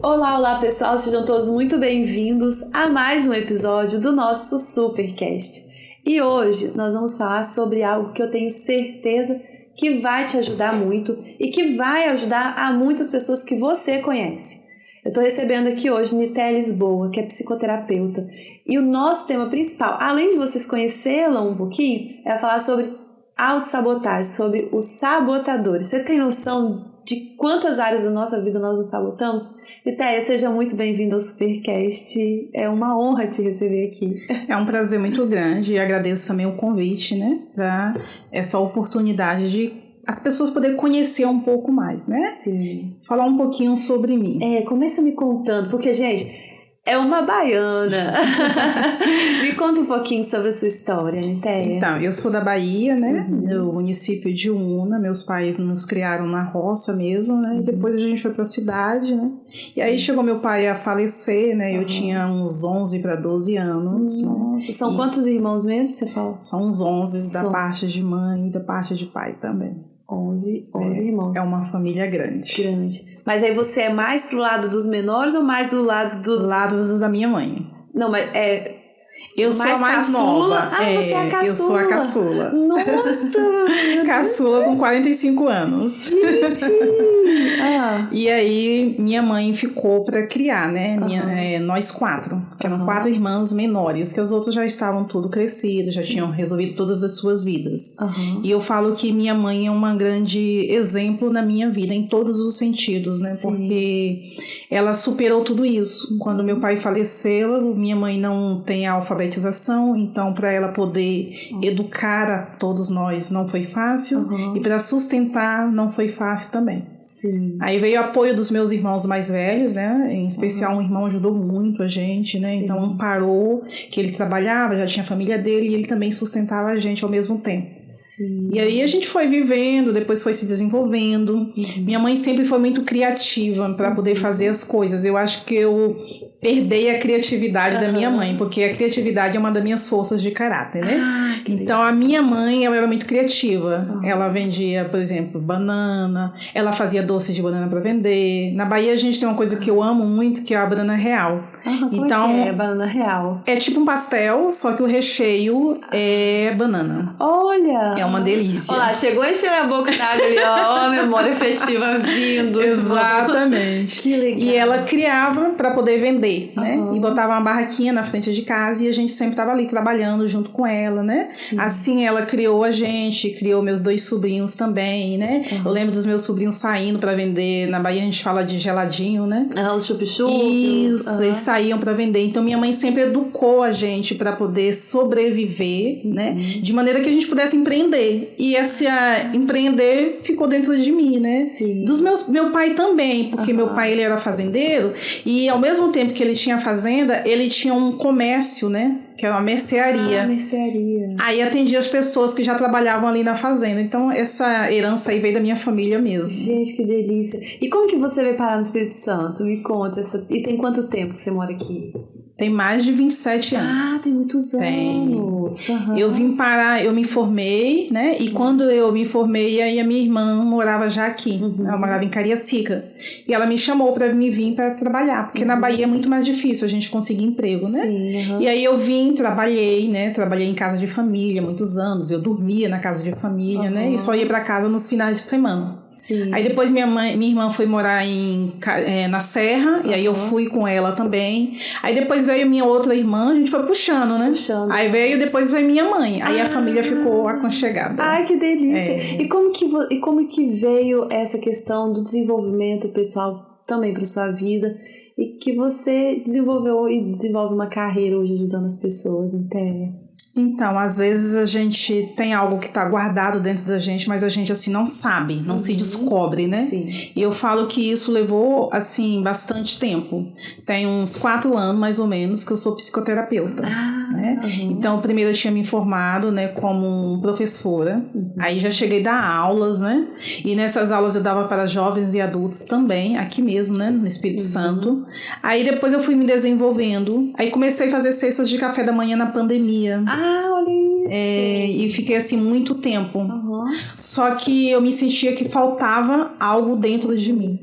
Olá, olá pessoal, sejam todos muito bem-vindos a mais um episódio do nosso Supercast. E hoje nós vamos falar sobre algo que eu tenho certeza que vai te ajudar muito e que vai ajudar a muitas pessoas que você conhece. Eu estou recebendo aqui hoje Nité Lisboa, que é psicoterapeuta, e o nosso tema principal, além de vocês conhecê-la um pouquinho, é falar sobre autossabotagem, sobre os sabotadores. Você tem noção de quantas áreas da nossa vida nós nos sabotamos? Nité, seja muito bem-vinda ao Supercast. É uma honra te receber aqui. É um prazer muito grande e agradeço também o convite, né? Para essa oportunidade de as pessoas poderem conhecer um pouco mais, né? Sim. Falar um pouquinho sobre mim. Começa me contando, porque, gente, é uma baiana. Me conta um pouquinho sobre a sua história, Nité. Então, eu sou da Bahia, né? No município de Una. Meus pais nos criaram na roça mesmo, né? E depois a gente foi para a cidade, né? Sim. E aí chegou meu pai a falecer, né? Eu tinha uns 11 para 12 anos. Nossa, são quantos irmãos mesmo, você fala? São uns 11 da parte de mãe e da parte de pai também. 11 irmãos. É uma família grande. Mas aí você é mais pro lado dos menores ou mais do lado dos... Do lado da minha mãe. Não, mas eu sou a mais nova. Você é a caçula. Eu sou a caçula. Nossa! Caçula com 45 anos. Gente! E aí, minha mãe ficou para criar, né? Nós 4. Que eram 4 irmãs menores, que as outras já estavam tudo crescidas, já tinham resolvido todas as suas vidas. E eu falo que minha mãe é um grande exemplo na minha vida, em todos os sentidos, né? Sim. Porque ela superou tudo isso. Quando meu pai faleceu, minha mãe não tem alfabetização, então para ela poder educar a todos nós não foi fácil, e para sustentar não foi fácil também. Sim. Aí veio o apoio dos meus irmãos mais velhos, né? Em especial um irmão ajudou muito a gente, né? Sim. Então amparou, que ele trabalhava, já tinha a família dele e ele também sustentava a gente ao mesmo tempo. Sim. E aí a gente foi vivendo, depois foi se desenvolvendo. Minha mãe sempre foi muito criativa para poder fazer as coisas. Eu acho que eu herdei a criatividade da minha mãe, porque a criatividade é uma das minhas forças de caráter, né? Então a minha mãe, ela era muito criativa. Ela vendia, por exemplo, banana, ela fazia doce de banana para vender. Na Bahia a gente tem uma coisa que eu amo muito, que é a banana real. Então, como é a banana real? É tipo um pastel, só que o recheio é banana. Olha! É uma delícia. Olha lá, chegou a encher a boca d'água ali, ó, memória efetiva vindo. Exatamente. Que legal. E ela criava para poder vender, né? E botava uma barraquinha na frente de casa e a gente sempre tava ali trabalhando junto com ela, né? Sim. Assim ela criou a gente, criou meus 2 sobrinhos também, né? Eu lembro dos meus sobrinhos saindo para vender. Na Bahia a gente fala de geladinho, né? Os chup-chup. Isso, eles saíam para vender. Então minha mãe sempre educou a gente para poder sobreviver, né? De maneira que a gente pudesse empreender. E esse empreender ficou dentro de mim, né? Sim. Meu pai também, porque meu pai ele era fazendeiro e ao mesmo tempo que ele tinha fazenda, ele tinha um comércio, né? Que era uma mercearia. Mercearia. Aí atendia as pessoas que já trabalhavam ali na fazenda. Então essa herança aí veio da minha família mesmo. Gente, que delícia. E como que você veio parar no Espírito Santo? Me conta. E tem quanto tempo que você mora aqui? Tem mais de 27 anos. Tem muitos anos. Eu vim parar, eu me formei, né? E quando eu me formei, aí a minha irmã morava já aqui. Ela morava em Cariacica. E ela me chamou para me vir para trabalhar, porque na Bahia é muito mais difícil a gente conseguir emprego, né? Sim, E aí eu vim, trabalhei, né? Trabalhei em casa de família muitos anos. Eu dormia na casa de família, né? E só ia para casa nos finais de semana. Sim. Aí depois minha irmã foi morar na Serra, e aí eu fui com ela também. Aí depois veio minha outra irmã, a gente foi puxando, né? Aí depois veio minha mãe, aí a família ficou aconchegada. Ai, que delícia! E como que veio essa questão do desenvolvimento pessoal também para sua vida? E que você desenvolveu e desenvolve uma carreira hoje ajudando as pessoas, não tem? Então, às vezes a gente tem algo que está guardado dentro da gente, mas a gente, assim, não sabe, não se descobre, né? Sim. E eu falo que isso levou, assim, bastante tempo. Tem uns 4 anos, mais ou menos, que eu sou psicoterapeuta, né? Então, primeiro eu tinha me formado, né, como professora. Aí já cheguei a dar aulas, né? E nessas aulas eu dava para jovens e adultos também, aqui mesmo, né, no Espírito Santo. Aí depois eu fui me desenvolvendo. Aí comecei a fazer cestas de café da manhã na pandemia. Olha isso. E fiquei assim muito tempo. Só que eu me sentia que faltava algo dentro de mim.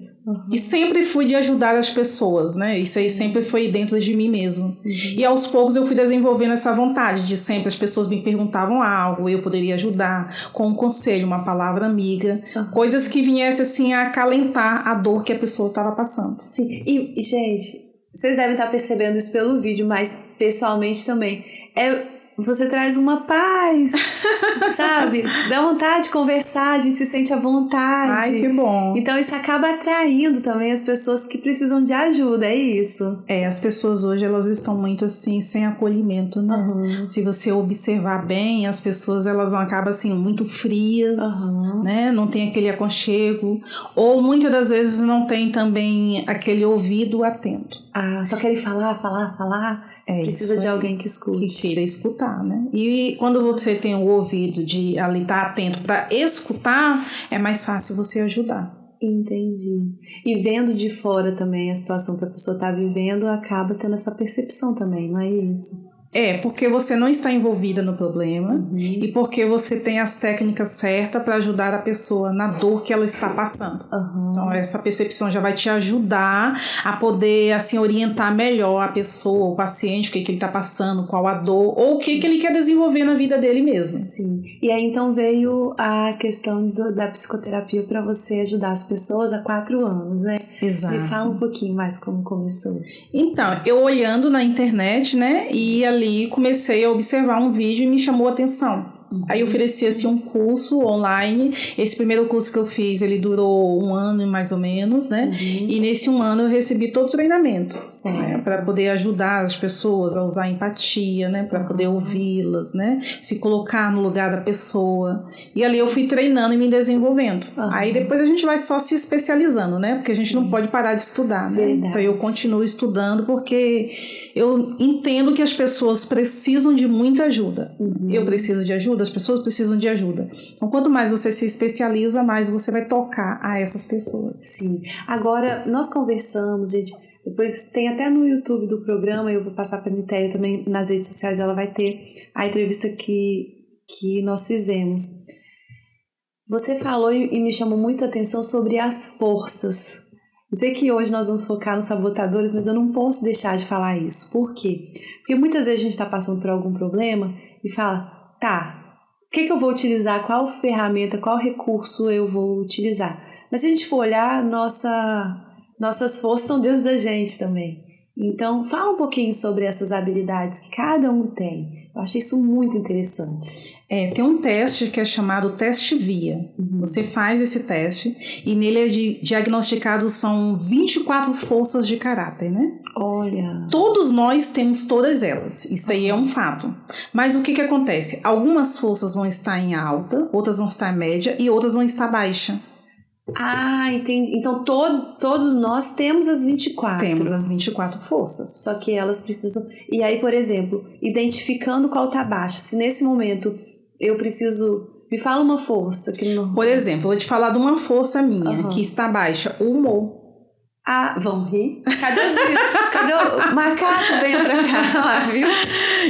E sempre fui de ajudar as pessoas, né? Isso aí sempre foi dentro de mim mesmo. E aos poucos eu fui desenvolvendo essa vontade de sempre as pessoas me perguntavam algo, eu poderia ajudar com um conselho, uma palavra amiga, coisas que viessem assim a acalentar a dor que a pessoa estava passando. Sim, e gente, vocês devem estar percebendo isso pelo vídeo, mas pessoalmente também. Você traz uma paz, sabe? Dá vontade de conversar, a gente se sente à vontade. Ai, que bom. Então isso acaba atraindo também as pessoas que precisam de ajuda, é isso. As pessoas hoje, elas estão muito assim, sem acolhimento, né? Se você observar bem, as pessoas, elas acabam assim, muito frias, né? Não tem aquele aconchego, ou muitas das vezes não tem também aquele ouvido atento. Só querem falar. Precisa de alguém que escute. Que queira escutar, né? E quando você tem o ouvido de ali estar atento para escutar, é mais fácil você ajudar. Entendi. E vendo de fora também a situação que a pessoa está vivendo, acaba tendo essa percepção também, não é isso? Porque você não está envolvida no problema e porque você tem as técnicas certas para ajudar a pessoa na dor que ela está passando. Então, essa percepção já vai te ajudar a poder, assim, orientar melhor a pessoa, o paciente, o que ele está passando, qual a dor, ou o que ele quer desenvolver na vida dele mesmo. Sim. E aí, então, veio a questão da psicoterapia para você ajudar as pessoas há 4 anos, né? Exato. Me fala um pouquinho mais como começou. Então, eu olhando na internet, né, e ali comecei a observar um vídeo e me chamou a atenção. Aí eu ofereci assim, um curso online. Esse primeiro curso que eu fiz, ele durou 1 ano mais ou menos, né? E nesse 1 ano eu recebi todo o treinamento, né? Para poder ajudar as pessoas a usar empatia, né? Para poder ouvi-las, né? Se colocar no lugar da pessoa. E ali eu fui treinando e me desenvolvendo. Aí depois a gente vai só se especializando, né? Porque a gente não pode parar de estudar, né? Então eu continuo estudando porque eu entendo que as pessoas precisam de muita ajuda. Eu preciso de ajuda, as pessoas precisam de ajuda. Então, quanto mais você se especializa, mais você vai tocar a essas pessoas. Sim. Agora, nós conversamos, gente, depois tem até no YouTube do programa, eu vou passar para a Mitéia também, nas redes sociais ela vai ter a entrevista que nós fizemos. Você falou e me chamou muito a atenção sobre as forças. Eu sei que hoje nós vamos focar nos sabotadores, mas eu não posso deixar de falar isso. Por quê? Porque muitas vezes a gente está passando por algum problema e fala, o que eu vou utilizar? Qual ferramenta, qual recurso eu vou utilizar? Mas se a gente for olhar, nossas forças estão dentro da gente também. Então, fala um pouquinho sobre essas habilidades que cada um tem. Eu achei isso muito interessante. Tem um teste que é chamado teste VIA. Você faz esse teste e nele diagnosticados são 24 forças de caráter, né? Olha! Todos nós temos todas elas. Isso aí é um fato. Mas o que acontece? Algumas forças vão estar em alta, outras vão estar em média e outras vão estar baixa. Entendi. Então, todos nós temos as 24. Temos as 24 forças. Só que elas precisam... E aí, por exemplo, identificando qual tá baixa. Se nesse momento eu preciso... Me fala uma força que não... Por exemplo, eu vou te falar de uma força minha que está baixa. O humor. Vão rir? Cadê o macaco? Venha pra cá, lá, viu?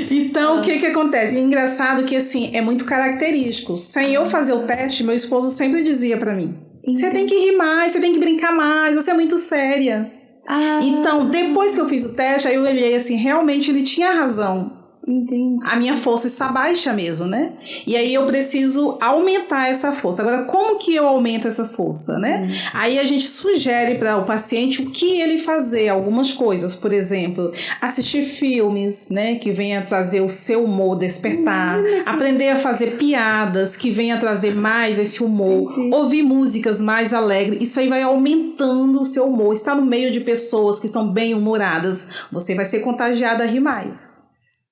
Então, o que acontece? É engraçado que, assim, é muito característico. Sem eu fazer o teste, meu esposo sempre dizia pra mim, você tem que rir mais, você tem que brincar mais, você é muito séria. Então, depois que eu fiz o teste, aí eu olhei assim, realmente ele tinha razão. Entendi. A minha força está baixa mesmo, né? E aí eu preciso aumentar essa força. Agora, como que eu aumento essa força, né? Aí a gente sugere para o paciente o que ele fazer, algumas coisas. Por exemplo, assistir filmes, né? Que venha trazer o seu humor, despertar. Aprender a fazer piadas que venha trazer mais esse humor. Ouvir músicas mais alegres. Isso aí vai aumentando o seu humor. Estar no meio de pessoas que são bem-humoradas, você vai ser contagiada a rir mais.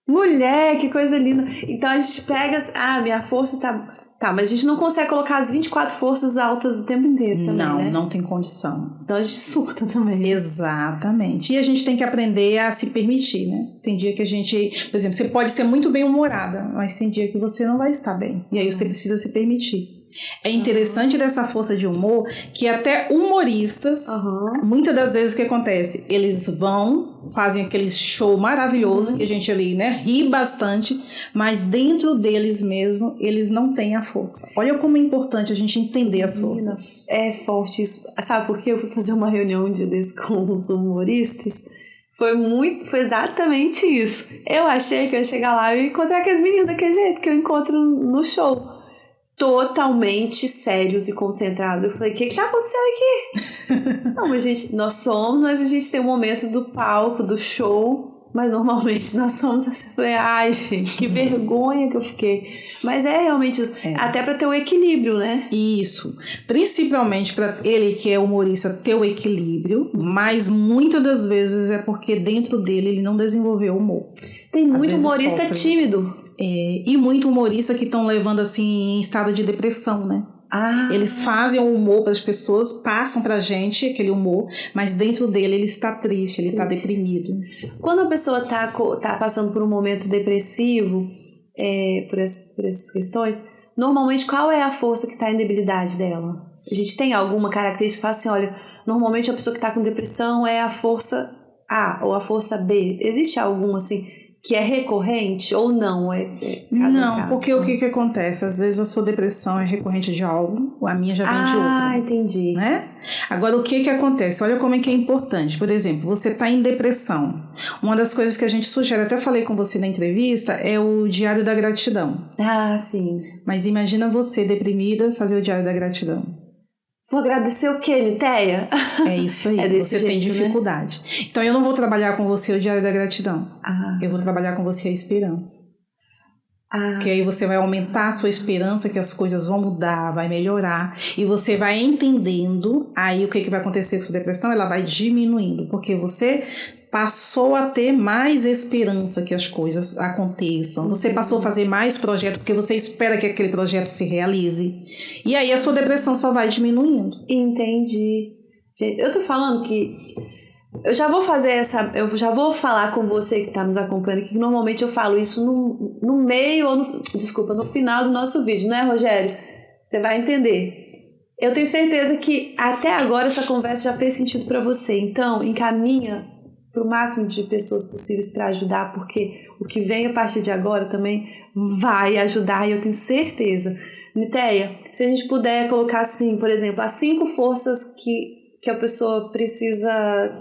Mulher, que coisa linda. Então a gente pega... minha força tá... mas a gente não consegue colocar as 24 forças altas o tempo inteiro também, né? Não tem condição. Então a gente surta também. Exatamente. E a gente tem que aprender a se permitir, né? Tem dia que a gente... Por exemplo, você pode ser muito bem-humorada, mas tem dia que você não vai estar bem. E aí você precisa se permitir. É interessante dessa força de humor que até humoristas, muitas das vezes o que acontece? Eles fazem aquele show maravilhoso que a gente ali, né, ri bastante, mas dentro deles mesmo, eles não têm a força. Olha como é importante a gente entender as forças. É forte isso. Sabe por quê? Eu fui fazer uma reunião um dia desse com os humoristas. Foi exatamente isso. Eu achei que eu ia chegar lá e encontrar aqueles meninos daquele jeito que eu encontro no show. Totalmente sérios e concentrados. Eu falei, o que tá acontecendo aqui? Não, mas nós somos, mas a gente tem um momento do palco, do show, mas normalmente nós somos assim. Eu falei, ai, gente, que vergonha que eu fiquei. Mas realmente, até pra ter o equilíbrio, né? Isso. Principalmente pra ele que é humorista ter o equilíbrio, mas muitas das vezes é porque dentro dele ele não desenvolveu o humor. Tem muito humorista tímido. E muito humorista que estão levando assim em estado de depressão, né? Eles fazem o humor para as pessoas, passam pra gente aquele humor, mas dentro dele ele está triste, ele está deprimido. Quando a pessoa tá passando por um momento depressivo, por essas questões, normalmente qual é a força que está em debilidade dela? A gente tem alguma característica que fala assim, olha, normalmente a pessoa que está com depressão é a força A ou a força B. Existe algum assim que é recorrente ou não? Não, caso, porque o que acontece? Às vezes a sua depressão é recorrente de algo, a minha já vem de outra. Entendi. Né? Agora, o que acontece? Olha como é que é importante. Por exemplo, você está em depressão. Uma das coisas que a gente sugere, até falei com você na entrevista, é o Diário da Gratidão. Sim. Mas imagina você, deprimida, fazer o Diário da Gratidão. Vou agradecer o quê, Litéia? É isso aí, você tem dificuldade. Né? Então eu não vou trabalhar com você o Diário da Gratidão. Eu vou trabalhar com você a esperança. Que aí você vai aumentar a sua esperança que as coisas vão mudar, vai melhorar. E você vai entendendo, aí o que vai acontecer com a sua depressão? Ela vai diminuindo, porque você passou a ter mais esperança que as coisas aconteçam. Você passou a fazer mais projeto, porque você espera que aquele projeto se realize. E aí a sua depressão só vai diminuindo. Entendi. Gente, eu tô falando que eu já vou falar com você que tá nos acompanhando aqui, que normalmente eu falo isso no meio ou no final do nosso vídeo, né, Rogério? Você vai entender. Eu tenho certeza que até agora essa conversa já fez sentido para você. Então, encaminha para o máximo de pessoas possíveis para ajudar, porque o que vem a partir de agora também vai ajudar, e eu tenho certeza. Litéia, se a gente puder colocar assim, por exemplo, as 5 forças que a pessoa precisa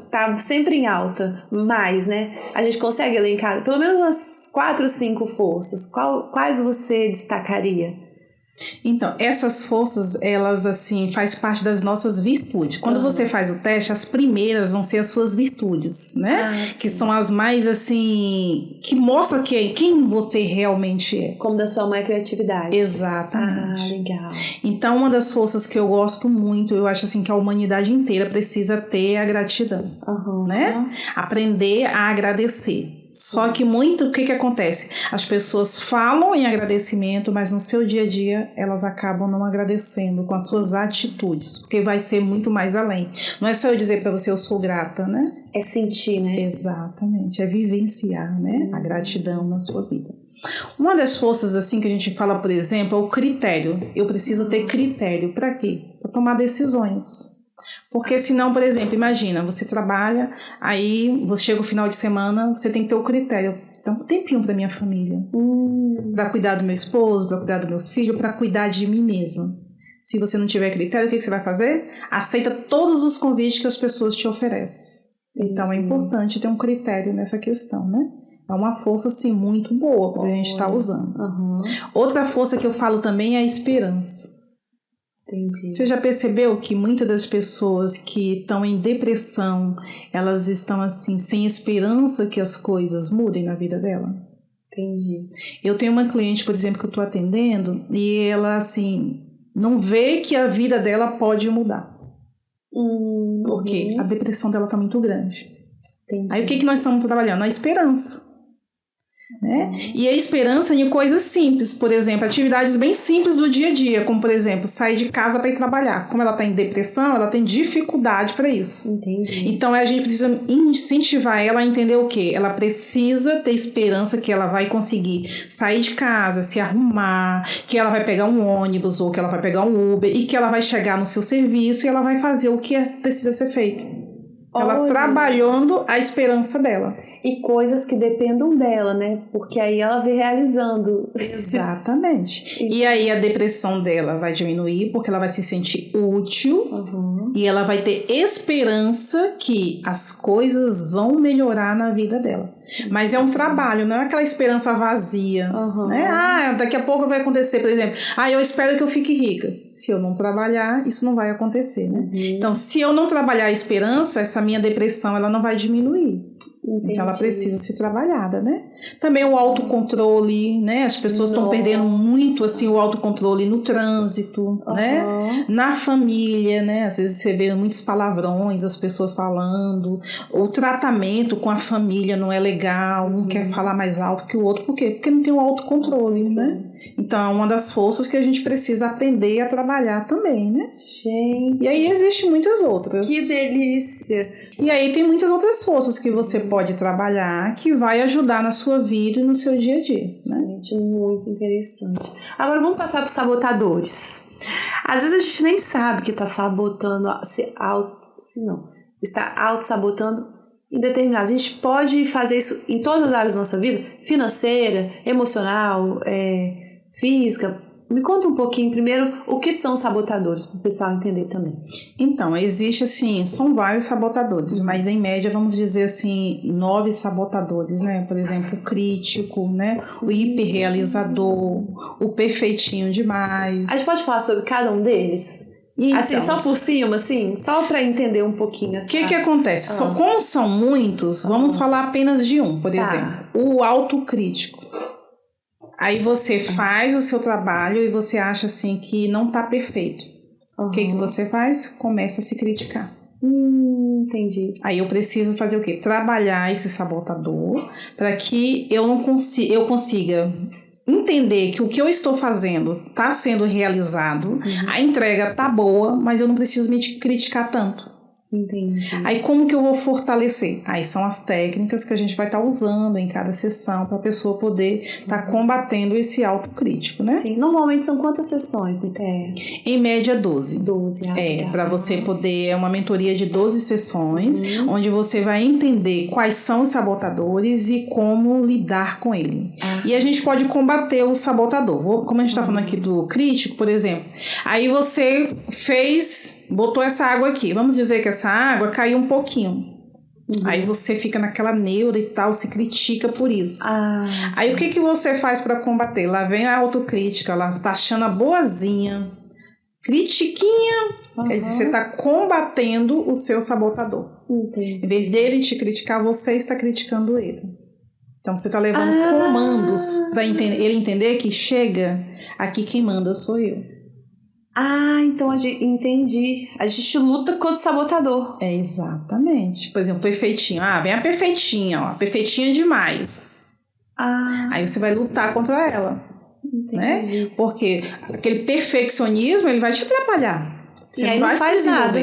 estar sempre em alta, mais, né? A gente consegue elencar pelo menos umas 4 ou 5 forças. Quais você destacaria? Então, essas forças, elas assim, faz parte das nossas virtudes. Quando você faz o teste, as primeiras vão ser as suas virtudes, né? Que são as mais assim, que mostram quem você realmente é. Como da sua mãe, criatividade. Exatamente. Legal. Então, uma das forças que eu gosto muito, eu acho assim que a humanidade inteira precisa ter a gratidão, né? Aprender a agradecer. Só que o que acontece? As pessoas falam em agradecimento, mas no seu dia a dia elas acabam não agradecendo com as suas atitudes, porque vai ser muito mais além. Não é só eu dizer para você eu sou grata, né? É sentir, né? Exatamente, é vivenciar, né? A gratidão na sua vida. Uma das forças assim que a gente fala, por exemplo, é o critério. Eu preciso ter critério para quê? Para tomar decisões. Porque senão, por exemplo, imagina, você trabalha, aí você chega o final de semana, você tem que ter o critério. Então, um tempinho para minha família. Para cuidar do meu esposo, para cuidar do meu filho, para cuidar de mim mesma. Se você não tiver critério, o que você vai fazer? Aceita todos os convites que as pessoas te oferecem. Então, é importante ter um critério nessa questão, né? É uma força, assim, muito boa para a gente estar usando. Outra força que eu falo também é a esperança. Entendi. Você já percebeu que muitas das pessoas que estão em depressão, elas estão assim, sem esperança que as coisas mudem na vida dela? Entendi. Eu tenho uma cliente, por exemplo, que eu estou atendendo, e ela assim, não vê que a vida dela pode mudar. Porque a depressão dela está muito grande. Entendi. Aí o que nós estamos trabalhando? A esperança. né? E a esperança em coisas simples, por exemplo, atividades bem simples do dia a dia, como, por exemplo, sair de casa para ir trabalhar. Como ela está em depressão, ela tem dificuldade para isso. Entendi. Então, a gente precisa incentivar ela a entender o quê? Ela precisa ter esperança que ela vai conseguir sair de casa, se arrumar, que ela vai pegar um ônibus ou que ela vai pegar um Uber e que ela vai chegar no seu serviço e ela vai fazer o que precisa ser feito. Ela trabalhando a esperança dela. E coisas que dependam dela, né? Porque aí ela vem realizando. Exatamente. E aí a depressão dela vai diminuir porque ela vai se sentir útil e ela vai ter esperança que as coisas vão melhorar na vida dela. Mas é um trabalho, não é aquela esperança vazia. Né? Daqui a pouco vai acontecer, por exemplo, eu espero que eu fique rica. Se eu não trabalhar, isso não vai acontecer, né? Então, se eu não trabalhar a esperança, essa minha depressão, ela não vai diminuir. Entendi. Então ela precisa ser trabalhada, né? Também o autocontrole, né? As pessoas estão perdendo muito assim o autocontrole no trânsito, né? Na família, né? Às vezes você vê muitos palavrões, as pessoas falando. O tratamento com a família não é legal, um quer falar mais alto que o outro. Por quê? Porque não tem o autocontrole, né? Então é uma das forças que a gente precisa aprender a trabalhar também, né? Gente. E aí existem muitas outras. Que delícia! E aí tem muitas outras forças que você pode trabalhar que vai ajudar na sua vida e no seu dia a dia, né? Gente, muito interessante. Agora vamos passar para os sabotadores. Às vezes a gente nem sabe que está sabotando, está auto-sabotando em determinados. A gente pode fazer isso em todas as áreas da nossa vida, financeira, emocional, física. Me conta um pouquinho primeiro o que são sabotadores, para o pessoal entender também. Então, existe assim, são vários sabotadores, mas em média vamos dizer assim, 9 sabotadores, né? Por exemplo, o crítico, né? O hiperrealizador, o perfeitinho demais. A gente pode falar sobre cada um deles? Então, assim, só por cima, assim? Só para entender um pouquinho. O que acontece? Como são muitos, vamos falar apenas de um, por exemplo. O autocrítico. Aí você faz o seu trabalho e você acha assim que não tá perfeito. O que você faz? Começa a se criticar. Entendi. Aí eu preciso fazer o quê? Trabalhar esse sabotador para que eu consiga entender que o que eu estou fazendo está sendo realizado, a entrega tá boa, mas eu não preciso me criticar tanto. Entendi. Aí como que eu vou fortalecer? Aí são as técnicas que a gente vai estar usando em cada sessão para a pessoa poder estar combatendo esse autocrítico, né? Sim, normalmente são quantas sessões, Niteia? Em média 12. 12, para você poder, é uma mentoria de 12 sessões, onde você vai entender quais são os sabotadores e como lidar com ele. E a gente pode combater o sabotador. Como a gente está falando aqui do crítico, por exemplo, aí você botou essa água aqui. Vamos dizer que essa água caiu um pouquinho. Aí você fica naquela neura e tal, se critica por isso. Aí o que você faz para combater? Lá vem a autocrítica, ela tá achando a boazinha, critiquinha. Quer dizer, você tá combatendo o seu sabotador. Em vez dele te criticar, você está criticando ele. Então você tá levando comandos para ele entender que chega, aqui quem manda sou eu. Então entendi. A gente luta contra o sabotador. Exatamente. Por exemplo, perfeitinho. Vem a perfeitinha, ó. Perfeitinha demais. Aí você vai lutar contra ela. Entendi. Né? Porque aquele perfeccionismo, ele vai te atrapalhar. Sim, você aí não faz nada.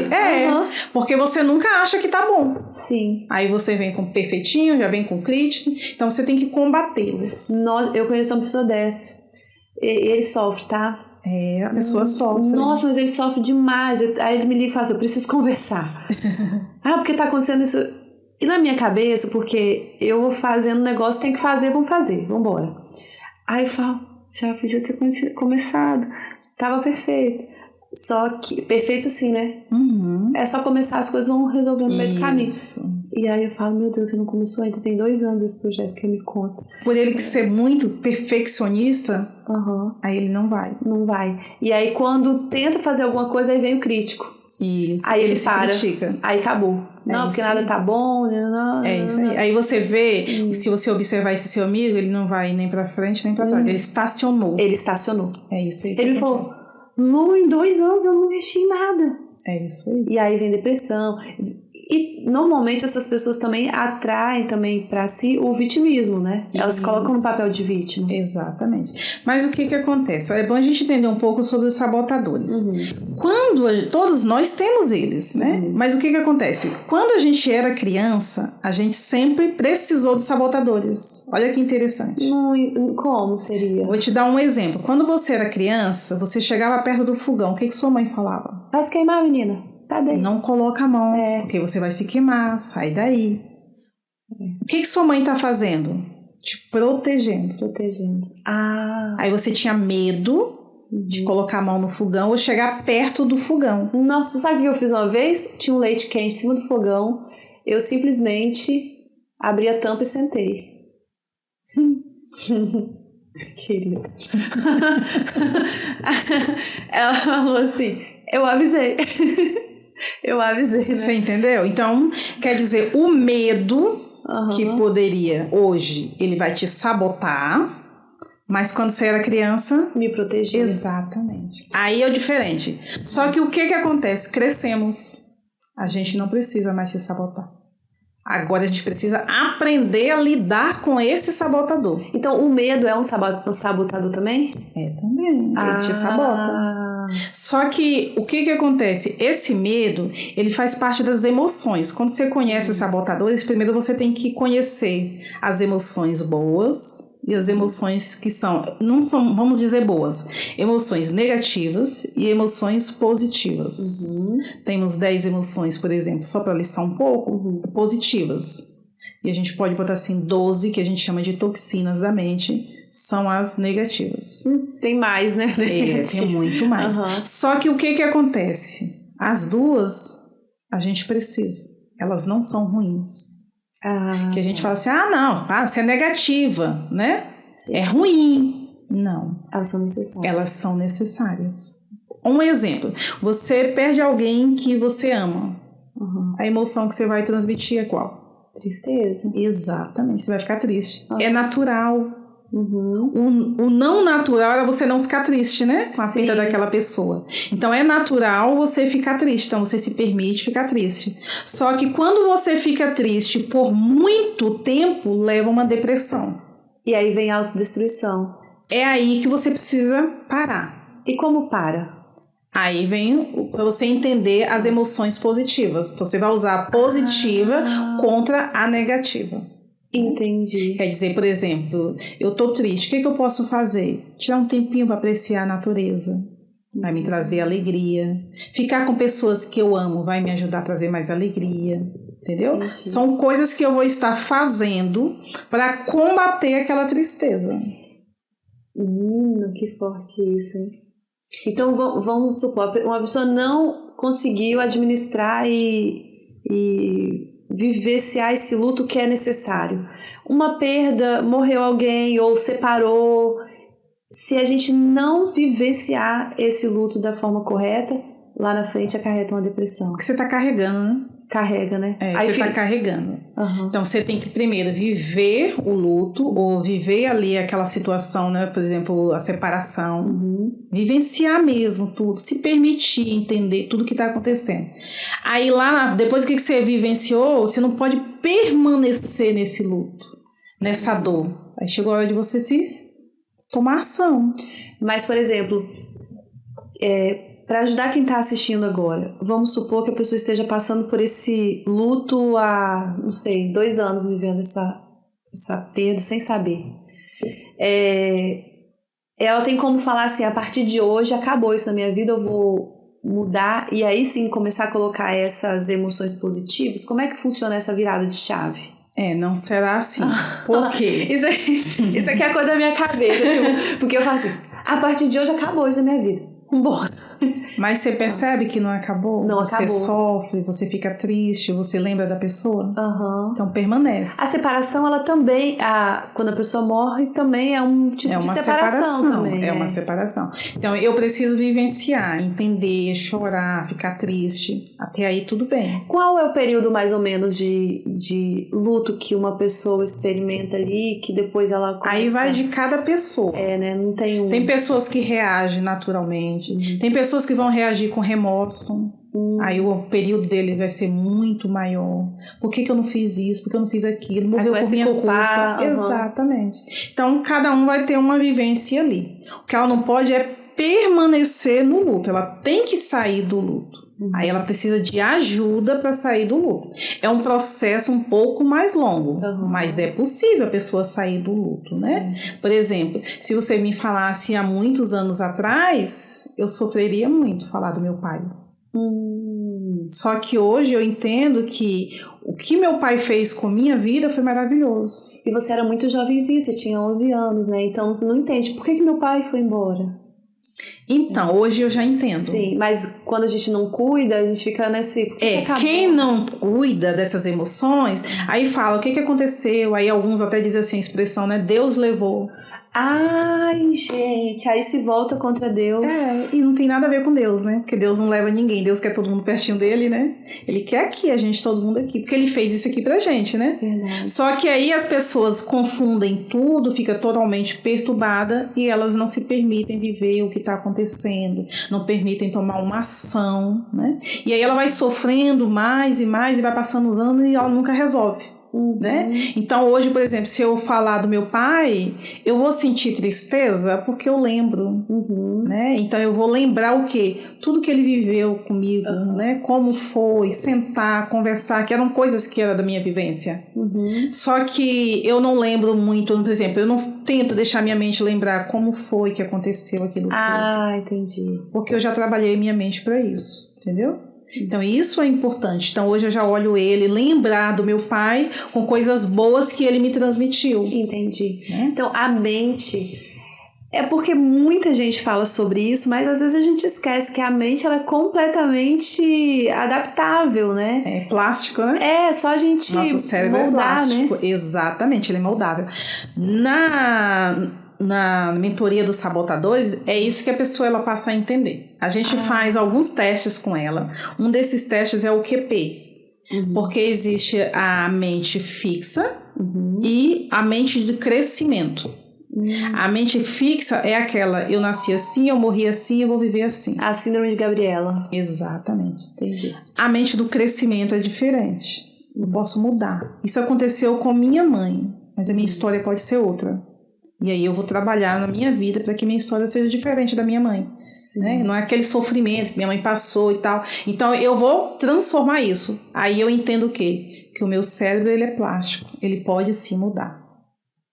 Porque você nunca acha que tá bom. Sim. Aí você vem com perfeitinho, já vem com crítica. Então você tem que combatê-los. Eu conheço uma pessoa dessa. Ele sofre, tá? A pessoa sofre. Nossa, mas ele sofre demais. Aí ele me liga e fala assim, eu preciso conversar. Porque tá acontecendo isso. E na minha cabeça, porque eu vou fazendo negócio, tem que fazer, vamos fazer, vamos embora. Aí eu falo, já podia ter começado. Tava perfeito. Só que, perfeito assim, né? É só começar, as coisas vão resolvendo no meio do caminho. E aí eu falo, meu Deus, você não começou ainda, tem 2 anos esse projeto que me conta. Por ele ser muito perfeccionista, aí ele não vai. Não vai. E aí quando tenta fazer alguma coisa, aí vem o crítico. Isso. Aí ele para. Critica. Aí acabou. Não, porque nada tá bom. É isso aí. Aí você vê, se você observar esse seu amigo, ele não vai nem pra frente, nem pra trás. Ele estacionou. Ele estacionou. É isso aí. Ele falou, Lu, em 2 anos eu não mexi em nada. É isso aí. E aí vem depressão. E normalmente essas pessoas também atraem também para si o vitimismo, né? Elas se colocam no papel de vítima. Exatamente. Mas o que acontece? É bom a gente entender um pouco sobre os sabotadores. Todos nós temos eles, né? Mas o que acontece? Quando a gente era criança, a gente sempre precisou dos sabotadores. Olha que interessante. Como seria? Vou te dar um exemplo. Quando você era criança, você chegava perto do fogão. O que sua mãe falava? Vai se queimar, menina. Sai daí. Não coloca a mão, porque você vai se queimar. Sai daí. O que sua mãe tá fazendo? Te protegendo. Aí você tinha medo de colocar a mão no fogão ou chegar perto do fogão. Nossa, sabe o que eu fiz uma vez? Tinha um leite quente em cima do fogão. Eu simplesmente abri a tampa e sentei. Querida. Ela falou assim, eu avisei. Eu avisei, né? Você entendeu? Então, quer dizer, o medo que poderia, hoje, ele vai te sabotar, mas quando você era criança... Me proteger. Exatamente. Aí é o diferente. Só que o que acontece? Crescemos. A gente não precisa mais se sabotar. Agora a gente precisa aprender a lidar com esse sabotador. Então o medo é um sabotador também? É também. Ele te sabota. Só que o que acontece? Esse medo, ele faz parte das emoções. Quando você conhece os sabotadores, primeiro você tem que conhecer as emoções boas e as emoções que não são, vamos dizer, boas. Emoções negativas e emoções positivas. Temos 10 emoções, por exemplo, só para listar um pouco, positivas. E a gente pode botar assim 12, que a gente chama de toxinas da mente, são as negativas. Tem mais, né? Tem muito mais. Só que o que acontece? As duas, a gente precisa. Elas não são ruins. Que a gente fala assim, não, você é negativa, né? Sim. É ruim. Não. Elas são necessárias. Elas são necessárias. Um exemplo, você perde alguém que você ama. A emoção que você vai transmitir é qual? Tristeza. Exatamente, você vai ficar triste. É natural. O não natural é você não ficar triste, né? Com a perda daquela pessoa. Então é natural você ficar triste. Então você se permite ficar triste. Só que quando você fica triste por muito tempo, leva uma depressão. E aí vem a autodestruição. É aí que você precisa parar. E como para? Aí vem para você entender as emoções positivas. Então você vai usar a positiva contra a negativa. Entendi. Quer dizer, por exemplo, eu tô triste, o que eu posso fazer? Tirar um tempinho para apreciar a natureza, vai me trazer alegria. Ficar com pessoas que eu amo vai me ajudar a trazer mais alegria, entendeu? Entendi. São coisas que eu vou estar fazendo para combater aquela tristeza. Que forte isso, hein? Então vamos supor, uma pessoa não conseguiu administrar e vivenciar esse luto que é necessário. Uma perda, morreu alguém ou separou. Se a gente não vivenciar esse luto da forma correta, lá na frente acarreta uma depressão. Porque você está carregando, né? Carrega, né? Aí você está carregando. Então você tem que primeiro viver o luto ou viver ali aquela situação, né? Por exemplo, a separação. Vivenciar mesmo tudo, se permitir entender tudo que está acontecendo. Aí lá, depois que você vivenciou, você não pode permanecer nesse luto, nessa dor. Aí chegou a hora de você tomar ação. Mas, por exemplo, para ajudar quem está assistindo agora, vamos supor que a pessoa esteja passando por esse luto há, 2 anos vivendo essa perda sem saber. Ela tem como falar assim, a partir de hoje acabou isso na minha vida, eu vou mudar e aí sim começar a colocar essas emoções positivas. Como é que funciona essa virada de chave? Não será assim. Por quê? Isso aqui é a coisa da minha cabeça, porque eu falo assim, a partir de hoje acabou isso na minha vida. Vambora. Mas você percebe que não acabou? Não você acabou. Sofre, você fica triste, você lembra da pessoa? Então permanece. A separação, ela também, quando a pessoa morre, também é um tipo de separação também. É uma separação. Então eu preciso vivenciar, entender, chorar, ficar triste. Até aí tudo bem. Qual é o período mais ou menos de luto que uma pessoa experimenta ali, que depois ela começa... Aí vai de cada pessoa. Né? Não tem Tem pessoas que reagem naturalmente. Tem pessoas pessoas que vão reagir com remorso. Aí o período dele vai ser muito maior. Por que eu não fiz isso? Por que eu não fiz aquilo? Morreu por minha culpa. Exatamente. Então, cada um vai ter uma vivência ali. O que ela não pode é permanecer no luto. Ela tem que sair do luto. Aí ela precisa de ajuda para sair do luto. É um processo um pouco mais longo, mas é possível a pessoa sair do luto, né? Por exemplo, se você me falasse há muitos anos atrás, eu sofreria muito falar do meu pai. Só que hoje eu entendo que o que meu pai fez com minha vida foi maravilhoso. E você era muito jovenzinha, você tinha 11 anos, né? Então você não entende por que meu pai foi embora. Então, hoje eu já entendo. Sim, mas quando a gente não cuida, a gente fica nesse... Quem não cuida dessas emoções, aí fala o que aconteceu, aí alguns até dizem assim, a expressão, né? Deus levou. Ai, gente, aí se volta contra Deus. E não tem nada a ver com Deus, né? Porque Deus não leva ninguém, Deus quer todo mundo pertinho dele, né? Ele quer aqui, a gente, todo mundo aqui, porque ele fez isso aqui pra gente, né? Verdade. Só que aí as pessoas confundem tudo, fica totalmente perturbada e elas não se permitem viver o que tá acontecendo, não permitem tomar uma ação, né? E aí ela vai sofrendo mais e mais e vai passando os anos e ela nunca resolve. Né? Então hoje, por exemplo, se eu falar do meu pai, eu vou sentir tristeza porque eu lembro, né? Então eu vou lembrar o quê? Tudo que ele viveu comigo, né? Como foi, sentar, conversar, que eram coisas que era da minha vivência. Só que eu não lembro muito, por exemplo, eu não tento deixar minha mente lembrar como foi que aconteceu aquilo tudo. Entendi. Porque eu já trabalhei minha mente para isso, entendeu? Então isso é importante. Então hoje eu já olho ele, lembrar do meu pai com coisas boas que ele me transmitiu. Entendi. Então a mente... É porque muita gente fala sobre isso, mas às vezes a gente esquece que a mente ela é completamente adaptável, né? É plástico, né? É, só a gente Nosso cérebro moldar, é plástico. Né? Exatamente, ele é moldável. Na mentoria dos sabotadores, é isso que a pessoa ela passa a entender. A gente faz alguns testes com ela. Um desses testes é o QP. Porque existe a mente fixa e a mente de crescimento. A mente fixa é aquela, eu nasci assim, eu morri assim, eu vou viver assim. A síndrome de Gabriela. Exatamente. Entendi. A mente do crescimento é diferente. Eu posso mudar. Isso aconteceu com minha mãe, mas a minha história pode ser outra. E aí eu vou trabalhar na minha vida para que minha história seja diferente da minha mãe. Né? Não é aquele sofrimento que minha mãe passou e tal. Então eu vou transformar isso. Aí eu entendo o quê? Que o meu cérebro ele é plástico. Ele pode se mudar.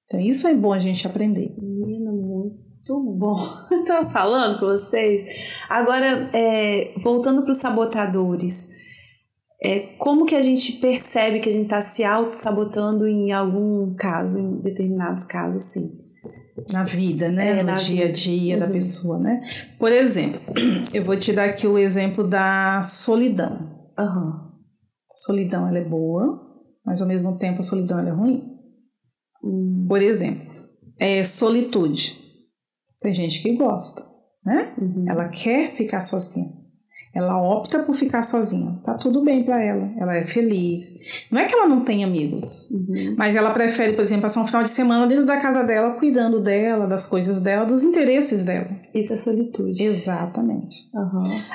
Então isso é bom a gente aprender. Menina, muito bom. Eu tava falando com vocês. Agora, voltando para os sabotadores. Como que a gente percebe que a gente está se auto-sabotando em algum caso, em determinados casos, assim? Na vida, né? No dia a dia da pessoa, né? Por exemplo, eu vou te dar aqui o exemplo da solidão. A solidão, ela é boa, mas ao mesmo tempo a solidão ela é ruim. Por exemplo, solitude. Tem gente que gosta, né? Ela quer ficar sozinha. Ela opta por ficar sozinha. Tá tudo bem pra ela. Ela é feliz. Não é que ela não tem amigos. Mas ela prefere, por exemplo, passar um final de semana dentro da casa dela, cuidando dela, das coisas dela, dos interesses dela. Isso é solitude. Exatamente.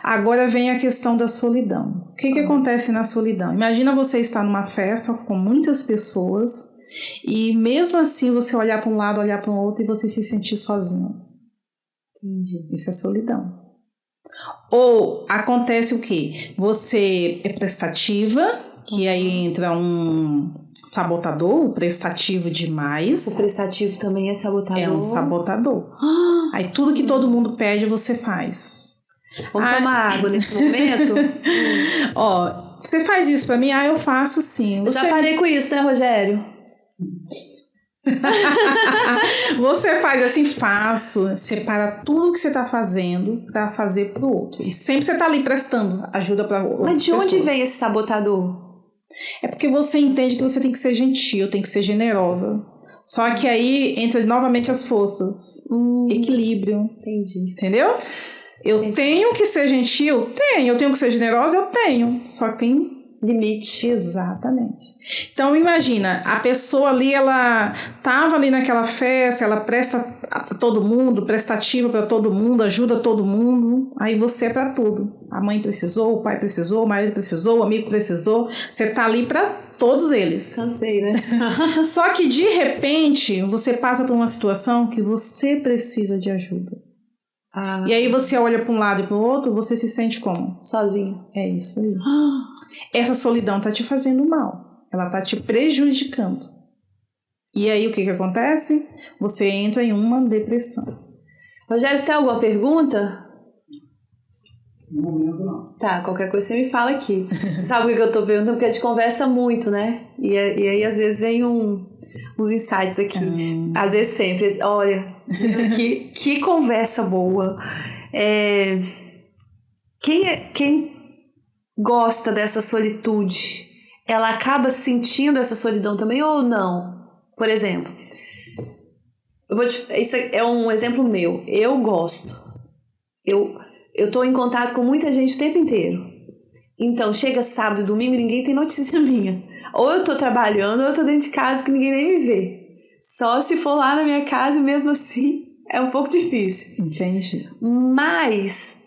Agora vem a questão da solidão. O que acontece na solidão? Imagina você estar numa festa com muitas pessoas e mesmo assim você olhar para um lado, olhar para o outro e você se sentir sozinho. Entendi. Isso é solidão. Ou acontece o quê? Você é prestativa, que aí entra um sabotador, o prestativo demais. O prestativo também é sabotador? É um sabotador. Aí tudo que todo mundo pede, você faz. Vamos tomar água nesse momento? Ó, você faz isso pra mim? Eu faço sim. Eu já parei com isso, né, Rogério? Você faz assim, faço, separa tudo que você tá fazendo pra fazer pro outro. E sempre você tá ali prestando ajuda pra outras Mas de onde pessoas. vem esse sabotador? É porque você entende que você tem que ser gentil, tem que ser generosa. Só que aí entra novamente as forças. Equilíbrio. Entendi. Entendeu? Eu tenho que ser gentil? Tenho. Eu tenho que ser generosa? Eu tenho. Só que tem limite. Exatamente. Então imagina, a pessoa ali, ela estava ali naquela festa, ela presta a todo mundo, prestativa para todo mundo, ajuda todo mundo, aí você é para tudo. A mãe precisou, o pai precisou, o marido precisou, o amigo precisou, você tá ali para todos eles. Cansei, né? Só que de repente você passa por uma situação que você precisa de ajuda. E aí você olha para um lado e para o outro, você se sente como? Sozinho. É isso aí. Essa solidão tá te fazendo mal. Ela tá te prejudicando. E aí o que acontece? Você entra em uma depressão. Rogério, você tem alguma pergunta? Não. Tá, qualquer coisa você me fala aqui. Você sabe o que eu tô perguntando? Porque a gente conversa muito, né? E aí às vezes vem uns insights aqui. Às vezes sempre. Olha, que conversa boa. Quem gosta dessa solitude, ela acaba sentindo essa solidão também ou não? Por exemplo, isso é um exemplo meu. Eu gosto. Eu tô em contato com muita gente o tempo inteiro. Então, chega sábado e domingo e ninguém tem notícia minha. Ou eu tô trabalhando ou eu tô dentro de casa que ninguém nem me vê. Só se for lá na minha casa e mesmo assim é um pouco difícil. Entendi. Mas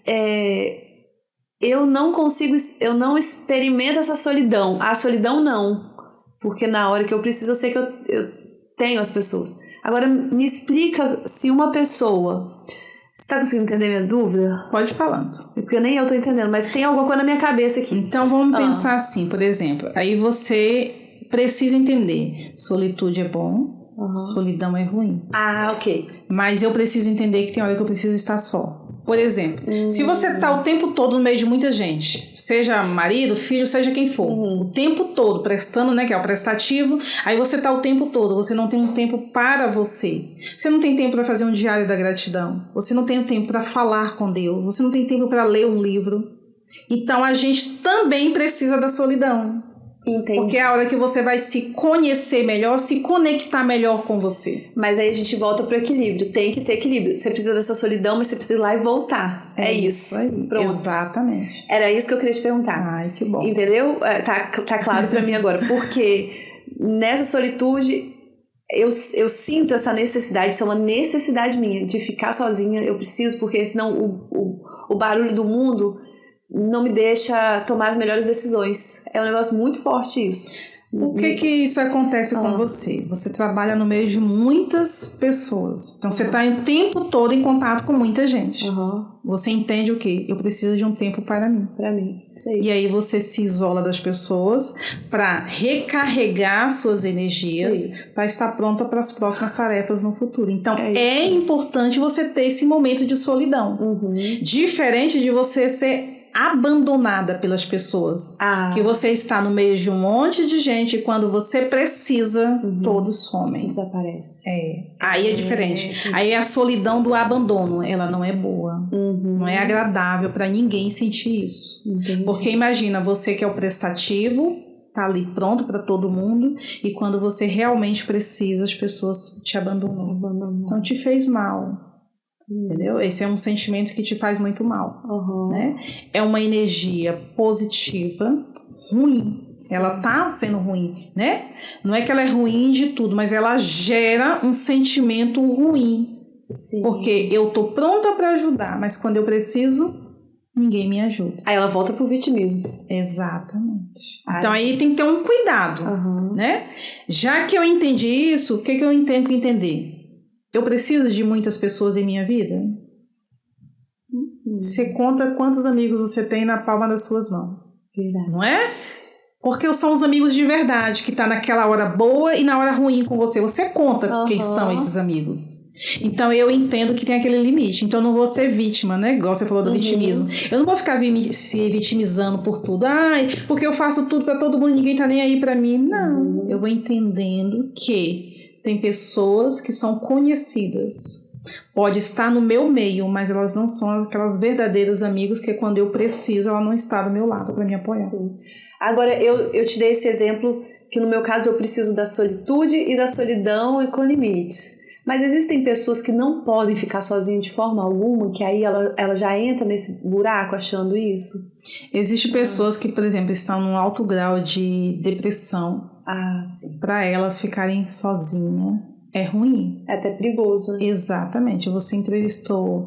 eu não experimento essa solidão. A solidão não. Porque na hora que eu preciso eu sei que eu tenho as pessoas. Agora me explica se uma pessoa... Você tá conseguindo entender minha dúvida? Pode falar. Porque nem eu tô entendendo, mas tem alguma coisa na minha cabeça aqui. Então vamos pensar assim, por exemplo. Aí você precisa entender. Solitude é bom, solidão é ruim. Ah, ok. Mas eu preciso entender que tem hora que eu preciso estar só. Por exemplo, se você tá o tempo todo no meio de muita gente, seja marido, filho, seja quem for, o tempo todo prestando, né, que é o prestativo, aí você tá o tempo todo, você não tem um tempo para você. Você não tem tempo para fazer um diário da gratidão. Você não tem tempo para falar com Deus. Você não tem tempo para ler um livro. Então a gente também precisa da solidão. Entendi. Porque é a hora que você vai se conhecer melhor, se conectar melhor com você. Mas aí a gente volta pro equilíbrio. Tem que ter equilíbrio. Você precisa dessa solidão, mas você precisa ir lá e voltar. É isso. Pronto. Exatamente. Era isso que eu queria te perguntar. Ai, que bom. Entendeu? Tá claro pra mim agora. Porque nessa solitude eu sinto essa necessidade, isso é uma necessidade minha, de ficar sozinha. Eu preciso, porque senão o barulho do mundo não me deixa tomar as melhores decisões. É um negócio muito forte isso. O que isso acontece com você? Você trabalha no meio de muitas pessoas. Então você está o tempo todo em contato com muita gente. Você entende o quê? Eu preciso de um tempo para mim. Para mim, isso aí. E aí você se isola das pessoas para recarregar suas energias, para estar pronta para as próximas tarefas no futuro. Então é importante você ter esse momento de solidão. Diferente de você ser abandonada pelas pessoas, que você está no meio de um monte de gente e quando você precisa, todos somem. Desaparece. Aí é diferente. Aí é a solidão do abandono, ela não é boa. Não é agradável para ninguém sentir isso. Entendi. Porque imagina, você que é o prestativo, tá ali pronto para todo mundo e quando você realmente precisa, as pessoas te abandonam. Então te fez mal. Entendeu? Esse é um sentimento que te faz muito mal, né? É uma energia positiva, ruim. Sim. Ela tá sendo ruim, né? Não é que ela é ruim de tudo, mas ela gera um sentimento ruim. Sim. Porque eu tô pronta para ajudar, mas quando eu preciso, ninguém me ajuda. Aí ela volta pro vitimismo. Exatamente. Então aí tem que ter um cuidado, né? Já que eu entendi isso, o que eu tenho que entender? Eu preciso de muitas pessoas em minha vida? Você conta quantos amigos você tem na palma das suas mãos. Verdade. Não é? Porque são os amigos de verdade, que tá naquela hora boa e na hora ruim com você. Você conta quem são esses amigos. Então eu entendo que tem aquele limite. Então eu não vou ser vítima, né? Igual você falou do vitimismo. Eu não vou ficar se vitimizando por tudo. Ai, porque eu faço tudo pra todo mundo e ninguém tá nem aí pra mim. Não. Eu vou entendendo que tem pessoas que são conhecidas. Pode estar no meu meio, mas elas não são aquelas verdadeiras amigos que quando eu preciso, ela não está do meu lado para me apoiar. Sim. Agora, eu te dei esse exemplo que no meu caso eu preciso da solitude e da solidão e com limites. Mas existem pessoas que não podem ficar sozinhas de forma alguma, que aí ela já entra nesse buraco achando isso? Existem pessoas que, por exemplo, estão num alto grau de depressão. Sim. Para elas ficarem sozinhas é ruim. É até perigoso, né? Exatamente. Você entrevistou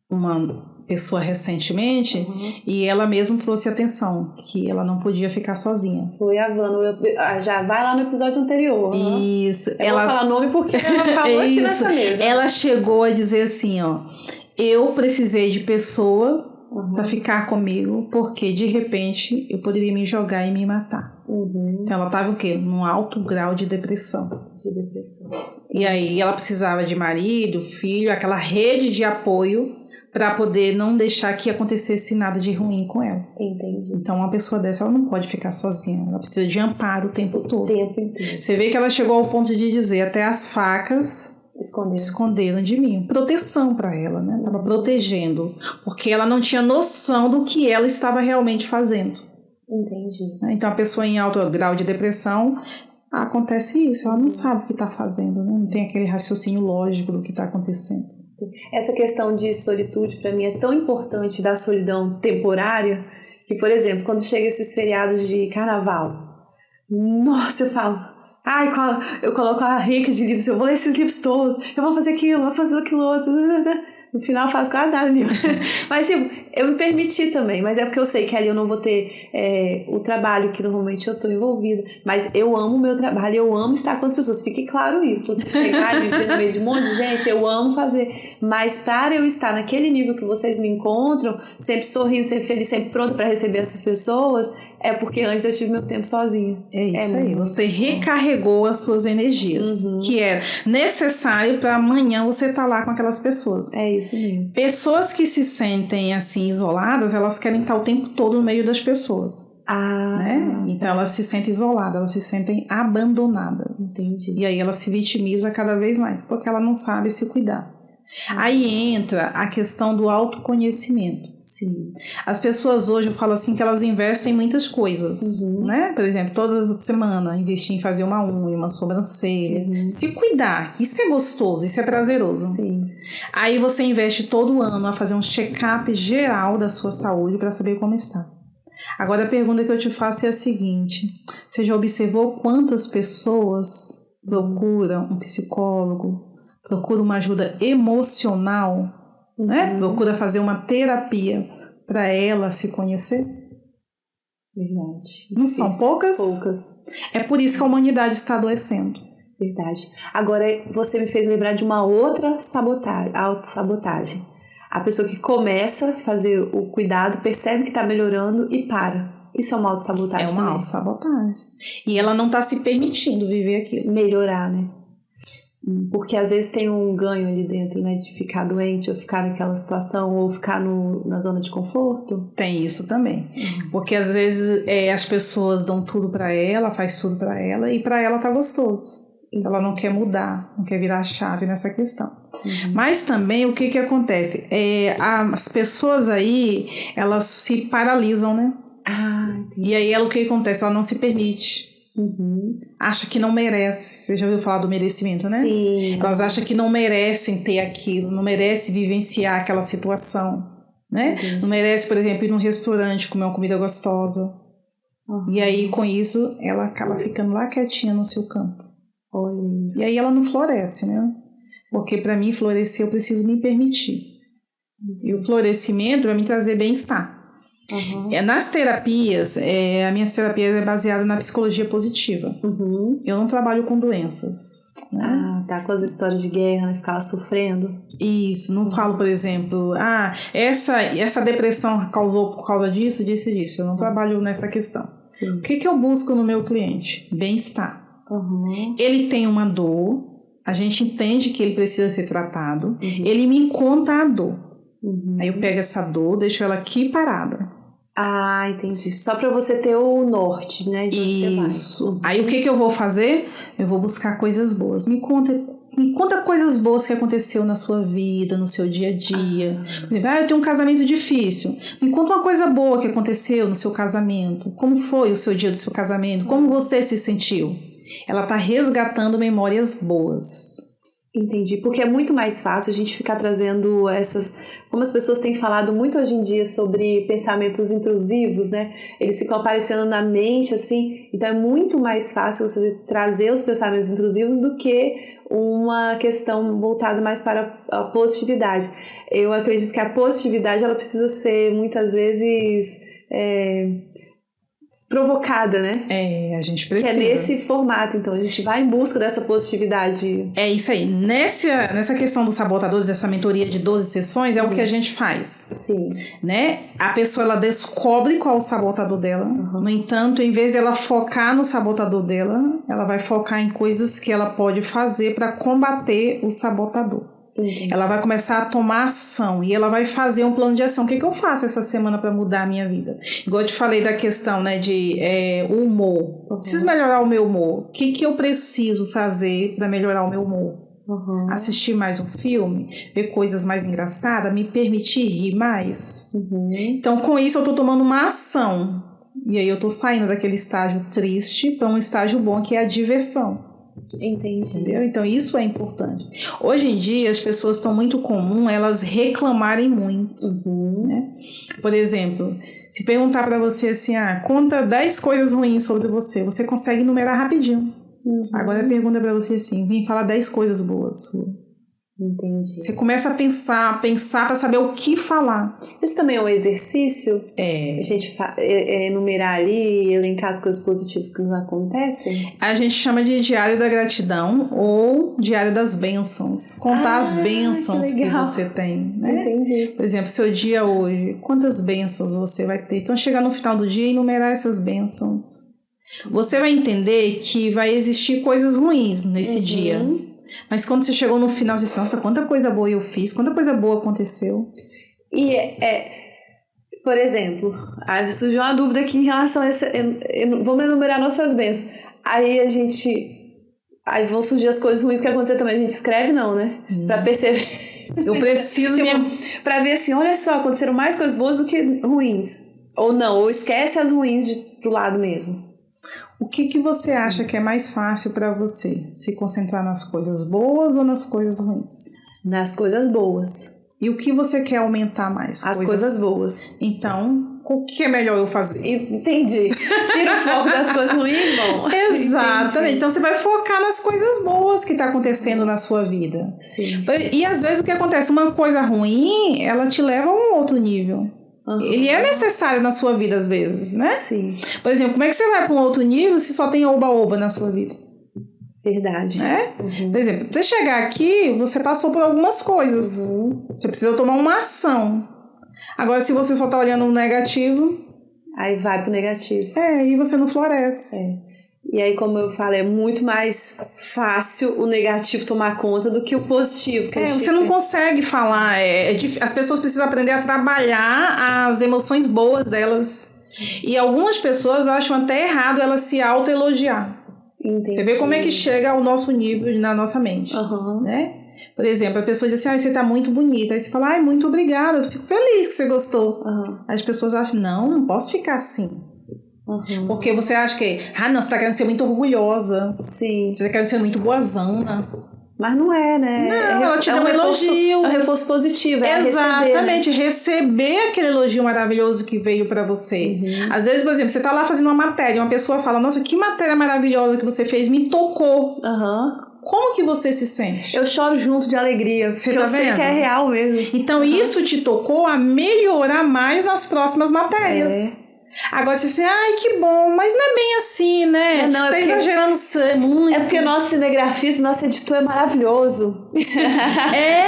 uma pessoa recentemente e ela mesma trouxe atenção que ela não podia ficar sozinha. Foi a Vana, já vai lá no episódio anterior. Isso. Eu vou falar nome porque ela falou aqui nessa mesa. Ela chegou a dizer assim, eu precisei de pessoa para ficar comigo porque de repente eu poderia me jogar e me matar. Então ela estava o quê? Num alto grau de depressão. E aí ela precisava de marido, filho, aquela rede de apoio para poder não deixar que acontecesse nada de ruim com ela. Entendi. Então uma pessoa dessa, ela não pode ficar sozinha. Ela precisa de amparo o tempo todo. Inteiro. Você vê que ela chegou ao ponto de dizer, até as facas esconderam de mim. Proteção para ela, né? Estava protegendo. Porque ela não tinha noção do que ela estava realmente fazendo. Entendi. Então a pessoa em alto grau de depressão, acontece isso. Ela não sabe o que está fazendo, né? Não tem aquele raciocínio lógico do que está acontecendo. Sim. Essa questão de solitude, para mim, é tão importante da solidão temporária, que, por exemplo, quando chega esses feriados de carnaval, nossa, eu falo, eu coloco a rica de livros, eu vou ler esses livros todos, eu vou fazer aquilo, vou fazer aquilo outro, no final eu faço quase nada livro. Mas, tipo, eu me permiti também, mas é porque eu sei que ali eu não vou ter o trabalho que normalmente eu estou envolvida, mas eu amo o meu trabalho, eu amo estar com as pessoas, fique claro isso, quando chegar e viver no meio de um monte de gente, eu amo fazer, mas para eu estar naquele nível que vocês me encontram, sempre sorrindo, sempre feliz, sempre pronto para receber essas pessoas, é porque antes eu tive meu tempo sozinha. É isso aí, você recarregou as suas energias, que era necessário para amanhã você estar lá com aquelas pessoas. É isso mesmo. Pessoas que se sentem assim isoladas, elas querem estar o tempo todo no meio das pessoas. Né? Então elas se sentem isoladas, elas se sentem abandonadas. Entendi. E aí ela se vitimiza cada vez mais, porque ela não sabe se cuidar. Aí entra a questão do autoconhecimento. Sim. As pessoas hoje, eu falo assim, que elas investem em muitas coisas, né? Por exemplo, toda semana investir em fazer uma unha, uma sobrancelha, se cuidar, isso é gostoso, isso é prazeroso. Sim. Aí você investe todo ano a fazer um check-up geral da sua saúde para saber como está. Agora a pergunta que eu te faço é a seguinte: você já observou quantas pessoas procuram um psicólogo, procura uma ajuda emocional, né? Procura fazer uma terapia para ela se conhecer? Verdade. Não são poucas? Poucas. É por isso que a humanidade está adoecendo. Verdade. Agora, você me fez lembrar de uma outra autossabotagem. A pessoa que começa a fazer o cuidado, percebe que está melhorando e para. Isso é uma autossabotagem. É uma autossabotagem. E ela não está se permitindo viver aquilo. Melhorar, né? Porque às vezes tem um ganho ali dentro, né? De ficar doente, ou ficar naquela situação, ou ficar na zona de conforto. Tem isso também. Porque às vezes as pessoas dão tudo pra ela, faz tudo pra ela, e pra ela tá gostoso. Ela não quer mudar, não quer virar a chave nessa questão. Mas também o que acontece? As pessoas aí, elas se paralisam, né? Entendi. E aí o que acontece? Ela não se permite. Acha que não merece. Você já ouviu falar do merecimento, né? Sim. Elas acham que não merecem ter aquilo, não merecem vivenciar aquela situação, né? Não merece, por exemplo, ir num restaurante comer uma comida gostosa. E aí com isso ela acaba ficando lá quietinha no seu canto. Olha isso. E aí ela não floresce, né? Porque para mim florescer eu preciso me permitir. E o florescimento vai me trazer bem-estar. Nas terapias, a minha terapia é baseada na psicologia positiva. Eu não trabalho com doenças. Né? Tá com as histórias de guerra, ficar sofrendo. Isso, não falo, por exemplo, essa depressão causou por causa disso, disso e disso. Eu não trabalho nessa questão. Sim. O que eu busco no meu cliente? Bem-estar. Ele tem uma dor, a gente entende que ele precisa ser tratado, ele me conta a dor. Aí eu pego essa dor, deixo ela aqui parada. Entendi. Só para você ter o norte, né? De onde isso. Você vai. Aí o que eu vou fazer? Eu vou buscar coisas boas. Me conta coisas boas que aconteceu na sua vida, no seu dia a dia. Por exemplo, eu tenho um casamento difícil. Me conta uma coisa boa que aconteceu no seu casamento. Como foi o seu dia do seu casamento? Como você se sentiu? Ela está resgatando memórias boas. Entendi, porque é muito mais fácil a gente ficar trazendo essas... Como as pessoas têm falado muito hoje em dia sobre pensamentos intrusivos, né? Eles ficam aparecendo na mente, assim. Então é muito mais fácil você trazer os pensamentos intrusivos do que uma questão voltada mais para a positividade. Eu acredito que a positividade, ela precisa ser, muitas vezes... provocada, né? A gente precisa. Que é nesse formato, então a gente vai em busca dessa positividade. É isso aí. Nessa questão dos sabotadores, dessa mentoria de 12 sessões, é o que a gente faz. Sim. Né? A pessoa, ela descobre qual é o sabotador dela. No entanto, em vez de ela focar no sabotador dela, ela vai focar em coisas que ela pode fazer para combater o sabotador. Ela vai começar a tomar ação e ela vai fazer um plano de ação. O que eu faço essa semana para mudar a minha vida? Igual eu te falei da questão, né, de humor. Preciso melhorar o meu humor. O que eu preciso fazer para melhorar o meu humor? Assistir mais um filme, ver coisas mais engraçadas, me permitir rir mais. Então, com isso, eu tô tomando uma ação. E aí eu tô saindo daquele estágio triste para um estágio bom, que é a diversão. Entendi. Entendeu? Então isso é importante. Hoje em dia as pessoas estão muito comum elas reclamarem muito, né? Por exemplo, se perguntar para você assim, conta 10 coisas ruins sobre você, você consegue enumerar rapidinho. Agora pergunta para você assim, vem falar 10 coisas boas suas. Entendi. Você começa a pensar para saber o que falar. Isso também é um exercício? A gente enumerar ali e elencar as coisas positivas que nos acontecem? A gente chama de diário da gratidão ou diário das bênçãos. Contar as bênçãos que você tem, né? Entendi. Por exemplo, seu dia hoje, quantas bênçãos você vai ter? Então, chegar no final do dia e enumerar essas bênçãos. Você vai entender que vai existir coisas ruins nesse dia. Mas quando você chegou no final, você disse, nossa, quanta coisa boa eu fiz, quanta coisa boa aconteceu. E por exemplo, surgiu uma dúvida aqui em relação a essa... Vamos enumerar nossas bênçãos. Aí vão surgir as coisas ruins que aconteceram também. A gente escreve não, né? Pra perceber. Eu preciso... Pra ver assim, olha só, aconteceram mais coisas boas do que ruins. Ou não, ou esquece as ruins pro lado mesmo. O que você acha que é mais fácil para você? Se concentrar nas coisas boas ou nas coisas ruins? Nas coisas boas. E o que você quer aumentar mais? As coisas boas. Então, o que é melhor eu fazer? Entendi. Tira o foco das coisas ruins, bom. Exatamente. Entendi. Então, você vai focar nas coisas boas que tá acontecendo na sua vida. Sim. E, às vezes, o que acontece? Uma coisa ruim, ela te leva a um outro nível. Ele é necessário na sua vida às vezes, né? Sim. Por exemplo, como é que você vai para um outro nível se só tem oba-oba na sua vida? Verdade. Né? Por exemplo, você chegar aqui, você passou por algumas coisas. Você precisa tomar uma ação. Agora, se você só tá olhando o negativo... Aí vai pro negativo. E você não floresce. E aí, como eu falei, é muito mais fácil o negativo tomar conta do que o positivo. Que você não consegue falar. As pessoas precisam aprender a trabalhar as emoções boas delas. E algumas pessoas acham até errado elas se autoelogiar. Entendi. Você vê como é que chega ao nosso nível na nossa mente. Né? Por exemplo, a pessoa diz assim, você tá muito bonita. Aí você fala, muito obrigada, eu fico feliz que você gostou. As pessoas acham, não posso ficar assim. Porque você acha que, não, você tá querendo ser muito orgulhosa. Sim. Você tá querendo ser muito boazona. Mas não é, né? Não, ela te dá um elogio. É um reforço positivo. Exatamente, receber aquele elogio maravilhoso que veio pra você. Às vezes, por exemplo, você tá lá fazendo uma matéria, uma pessoa fala, nossa, que matéria maravilhosa que você fez, me tocou. Como que você se sente? Eu choro junto de alegria, porque eu sei que é real mesmo. Então, isso te tocou a melhorar mais nas próximas matérias. Agora você diz assim, que bom, mas não é bem assim, né? Não, você tá exagerando muito. É porque o nosso cinegrafista, nosso editor é maravilhoso.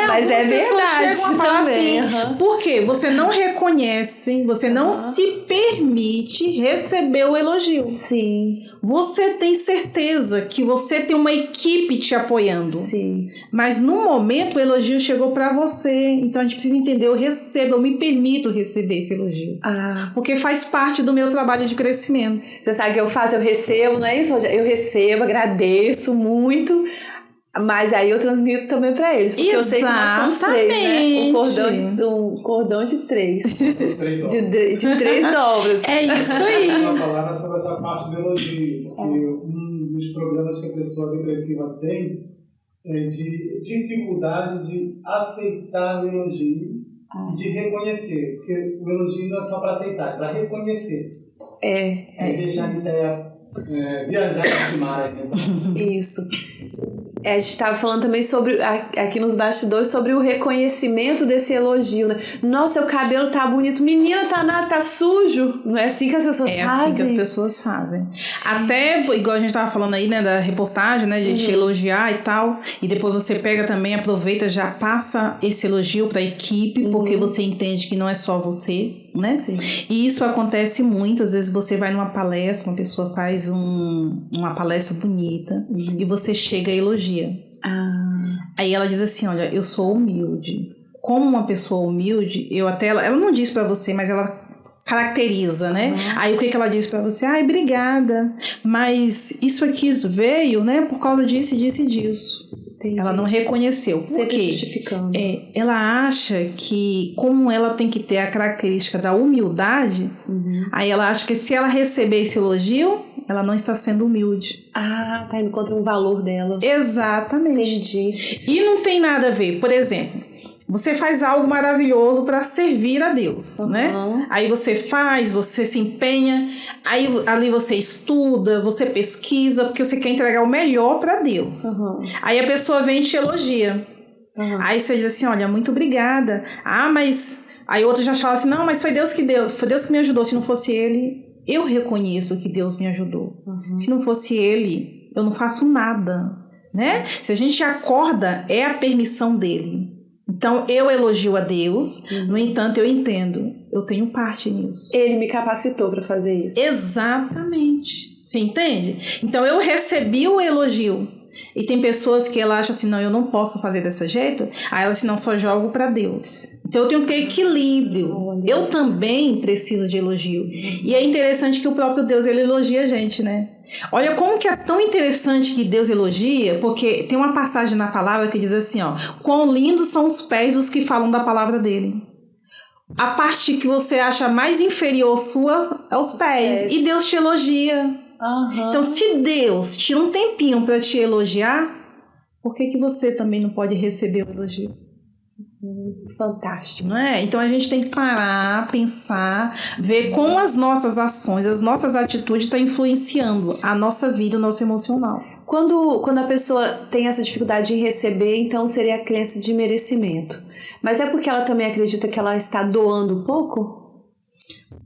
Mas é verdade chegam a falar também. Assim, por quê? Você não reconhece, você não se permite receber o elogio. Sim. Você tem certeza que você tem uma equipe te apoiando. Sim. Mas no momento o elogio chegou pra você. Então a gente precisa entender, eu me permito receber esse elogio. Porque faz parte do meu trabalho de crescimento. Você sabe o que eu faço? Eu recebo, não é isso? Eu recebo, agradeço muito, mas aí eu transmito também pra eles, porque eu sei que nós somos 3, né? Um cordão de 3. De 3 dobras. É isso aí. Eu vou falar sobre essa parte do elogio, porque dos problemas que a pessoa depressiva tem é de dificuldade de aceitar o elogio e de reconhecer. Porque o elogio não é só para aceitar, é para reconhecer. Deixar a ideia viajar nesse mar. Isso. A gente estava falando também sobre, aqui nos bastidores, sobre o reconhecimento desse elogio, né? Nossa, seu cabelo tá bonito. Menina, tá sujo. Não é assim que as pessoas fazem? É assim que as pessoas fazem. Até, igual a gente tava falando aí, né, da reportagem, né, de te elogiar e tal. E depois você pega também, aproveita, já passa esse elogio pra equipe, porque você entende que não é só você, né? Sim. E isso acontece muito. Às vezes você vai numa palestra, uma pessoa faz uma palestra bonita e você chega e elogia. Aí ela diz assim, olha, eu sou humilde. Como uma pessoa humilde, ela não diz pra você, mas ela caracteriza, né? Aí o que ela diz pra você? Ai, obrigada, mas isso aqui veio, né, por causa disso, disso e disso. Entendi. Ela não reconheceu. Por quê? Justificando. Ela acha que, como ela tem que ter a característica da humildade, aí ela acha que se ela receber esse elogio, ela não está sendo humilde. Tá indo contra o valor dela. Exatamente. Entendi. E não tem nada a ver. Por exemplo, você faz algo maravilhoso para servir a Deus, né? Aí você faz, você se empenha, aí ali você estuda, você pesquisa, porque você quer entregar o melhor para Deus. Aí a pessoa vem e te elogia. Aí você diz assim, olha, muito obrigada. Mas... Aí outro já fala assim, não, mas foi Deus que deu, foi Deus que me ajudou, se não fosse Ele... Eu reconheço que Deus me ajudou. Se não fosse Ele, eu não faço nada, né? Se a gente acorda, é a permissão dele. Então, eu elogio a Deus, no entanto, eu entendo, eu tenho parte nisso. Ele me capacitou para fazer isso. Exatamente. Você entende? Então, eu recebi o elogio. E tem pessoas que ela acha assim, não, eu não posso fazer desse jeito. Aí ela assim, não, só jogo para Deus. Então eu tenho que ter equilíbrio. Eu também preciso de elogio. E é interessante que o próprio Deus, ele elogia a gente, né? Olha como que é tão interessante que Deus elogia, porque tem uma passagem na palavra que diz assim, ó, quão lindos são os pés dos que falam da palavra dele. A parte que você acha mais inferior sua é os pés. E Deus te elogia. Então, se Deus tira um tempinho para te elogiar, por que você também não pode receber o elogio? Fantástico. Não é? Então a gente tem que parar, pensar, ver como as nossas ações, as nossas atitudes estão influenciando a nossa vida, o nosso emocional. Quando a pessoa tem essa dificuldade em receber, então seria a crença de merecimento. Mas é porque ela também acredita que ela está doando um pouco?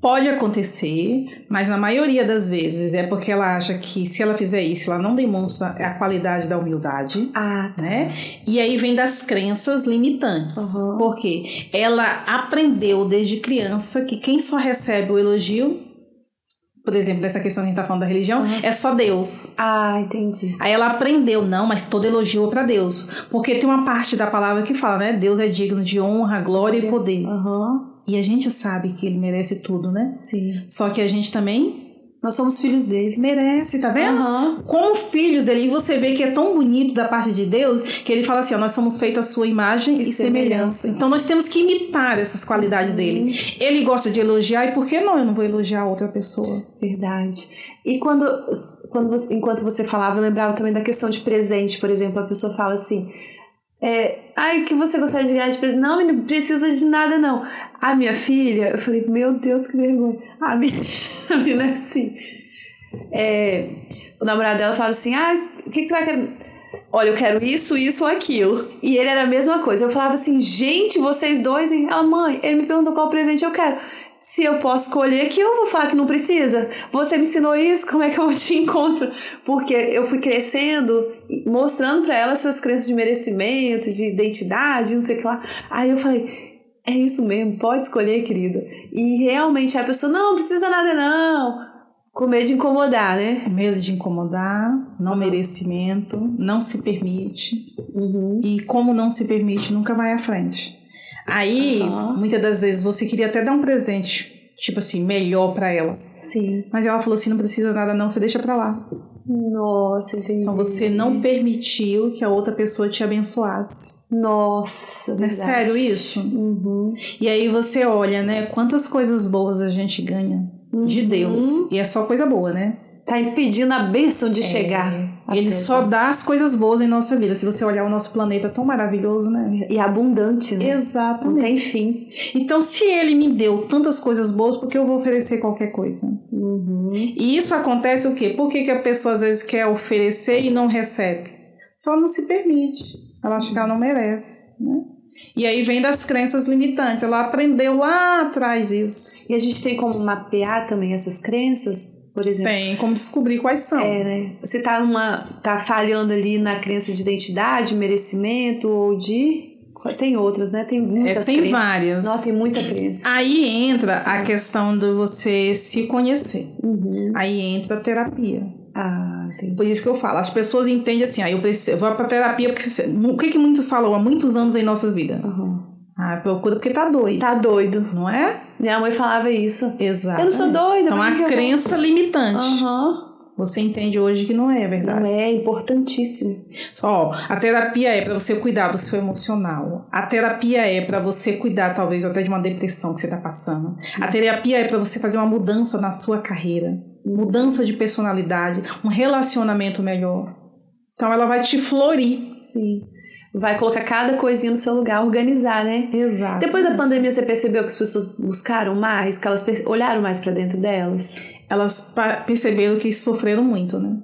Pode acontecer, mas na maioria das vezes é porque ela acha que se ela fizer isso, ela não demonstra a qualidade da humildade, né? E aí vem das crenças limitantes, porque ela aprendeu desde criança que quem só recebe o elogio, por exemplo, dessa questão que a gente tá falando da religião, é só Deus. Entendi. Aí ela aprendeu, não, mas todo elogio é pra Deus, porque tem uma parte da palavra que fala, né? Deus é digno de honra, glória e poder. E a gente sabe que ele merece tudo, né? Sim. Só que a gente também... Nós somos filhos dele. Merece, tá vendo? Como filhos dele. E você vê que é tão bonito da parte de Deus, que ele fala assim, ó, nós somos feitos à sua imagem e semelhança. Então nós temos que imitar essas qualidades dele. Ele gosta de elogiar, e por que não? Eu não vou elogiar outra pessoa. Verdade. E enquanto você falava, eu lembrava também da questão de presente. Por exemplo, a pessoa fala assim... o que você gostaria de ganhar de presente? Não, não precisa de nada, não. A minha filha, eu falei, meu Deus, que vergonha. A menina é assim. O namorado dela fala assim, o que você vai querer? Olha, eu quero isso, isso ou aquilo. E ele era a mesma coisa. Eu falava assim, gente, vocês dois, hein? Ela, mãe, ele me perguntou qual presente eu quero. Se eu posso escolher, que eu vou falar que não precisa? Você me ensinou isso? Como é que eu te encontro? Porque eu fui crescendo, mostrando pra ela essas crenças de merecimento, de identidade, não sei o que lá. Aí eu falei, é isso mesmo, pode escolher, querida. E realmente a pessoa, não precisa nada não. Com medo de incomodar, né? Medo de incomodar, não merecimento, não se permite. E como não se permite, nunca vai à frente. Aí, muitas das vezes, você queria até dar um presente, tipo assim, melhor pra ela. Sim. Mas ela falou assim, não precisa nada não, você deixa pra lá. Nossa, entendi. Então você não permitiu que a outra pessoa te abençoasse. Nossa, verdade. É sério isso? E aí você olha, né, quantas coisas boas a gente ganha de Deus. E é só coisa boa, né? tá impedindo a bênção de chegar. Ele só dá as coisas boas em nossa vida. Se você olhar o nosso planeta tão maravilhoso, né? E abundante, né? Exatamente. Não tem fim. Então, se ele me deu tantas coisas boas, por que eu vou oferecer qualquer coisa? E isso acontece o quê? Por que a pessoa às vezes quer oferecer e não recebe? Ela não se permite. Ela acha que ela não merece, né? E aí vem das crenças limitantes. Ela aprendeu lá atrás isso. E a gente tem como mapear também essas crenças? Por exemplo, tem como descobrir quais são. Né? Você tá falhando ali na crença de identidade, merecimento ou de... Tem outras, né? Tem muitas tem crenças. Várias. Nossa, tem muita crença. Aí entra a questão de você se conhecer. Aí entra a terapia. Entendi. Por isso que eu falo, as pessoas entendem assim, eu vou pra terapia, porque o que muitos falam há muitos anos em nossa vida? Procura porque tá doido. Tá doido. Não é? Minha mãe falava isso. Exato. Eu não sou doida. Então, a crença limitante. Você entende hoje que não é verdade. Não é, importantíssimo. A terapia é para você cuidar do seu emocional. A terapia é para você cuidar, talvez, até de uma depressão que você está passando. A terapia é para você fazer uma mudança na sua carreira. Mudança de personalidade. Um relacionamento melhor. Então, ela vai te florir. Sim. Vai colocar cada coisinha no seu lugar, organizar, né? Exato. Depois da pandemia, você percebeu que as pessoas buscaram mais, que elas olharam mais pra dentro delas? Elas perceberam que sofreram muito, né?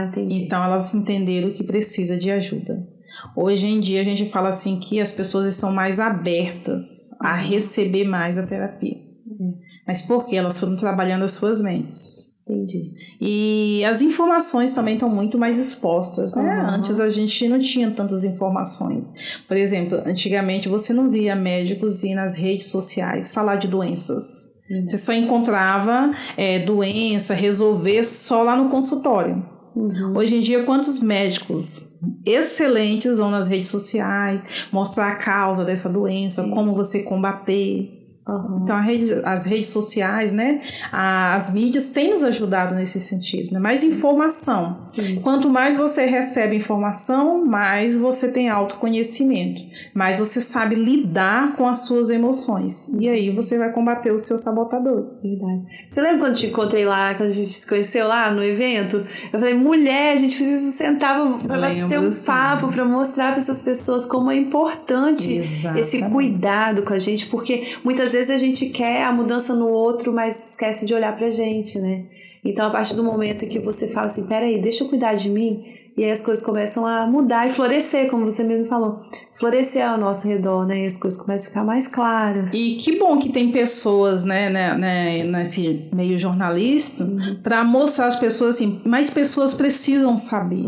Entendi. Então, elas entenderam que precisa de ajuda. Hoje em dia, a gente fala assim que as pessoas estão mais abertas a receber mais a terapia. Mas por quê? Elas foram trabalhando as suas mentes. Entendi. E as informações também estão muito mais expostas, né? Antes a gente não tinha tantas informações. Por exemplo, antigamente você não via médicos ir nas redes sociais falar de doenças. Você só encontrava doença, resolver só lá no consultório. Hoje em dia, quantos médicos excelentes vão nas redes sociais mostrar a causa dessa doença, como você combater. Então, as redes sociais, né? As mídias têm nos ajudado nesse sentido, né? Mais informação. Sim. Quanto mais você recebe informação, mais você tem autoconhecimento. Mais você sabe lidar com as suas emoções. E aí você vai combater os seus sabotadores. Verdade. Você lembra quando eu te encontrei lá, quando a gente se conheceu lá no evento? Eu falei, mulher, a gente precisa sentar pra bater um papo, pra mostrar para essas pessoas como é importante esse cuidado com a gente, porque muitas vezes a gente quer a mudança no outro, mas esquece de olhar pra gente, né? Então, a partir do momento que você fala assim, peraí, deixa eu cuidar de mim, e aí as coisas começam a mudar e florescer, como você mesmo falou. Florescer ao nosso redor, né? E as coisas começam a ficar mais claras. E que bom que tem pessoas, né nesse meio jornalista, para mostrar às pessoas assim, mais pessoas precisam saber.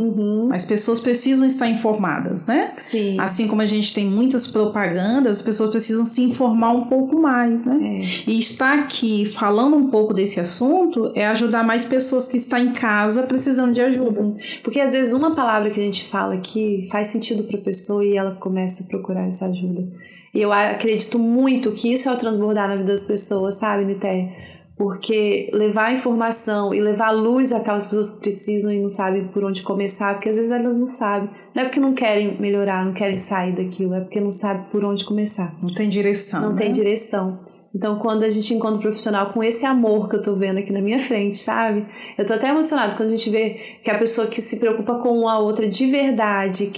Mais pessoas precisam estar informadas, né? Sim. Assim como a gente tem muitas propagandas, as pessoas precisam se informar um pouco mais, né? E estar aqui falando um pouco desse assunto é ajudar mais pessoas que estão em casa precisando de ajuda. Porque às vezes uma palavra que a gente fala aqui faz sentido para a pessoa e ela começa a procurar essa ajuda. E eu acredito muito que isso é o transbordar na vida das pessoas, sabe, Nité? Porque levar informação e levar luz àquelas pessoas que precisam e não sabem por onde começar, porque às vezes elas não sabem. Não é porque não querem melhorar, não querem sair daquilo, é porque não sabem por onde começar. Não tem direção. Não tem direção. Então, quando a gente encontra um profissional com esse amor que eu tô vendo aqui na minha frente, sabe? Eu tô até emocionada quando a gente vê que a pessoa que se preocupa com a outra de verdade,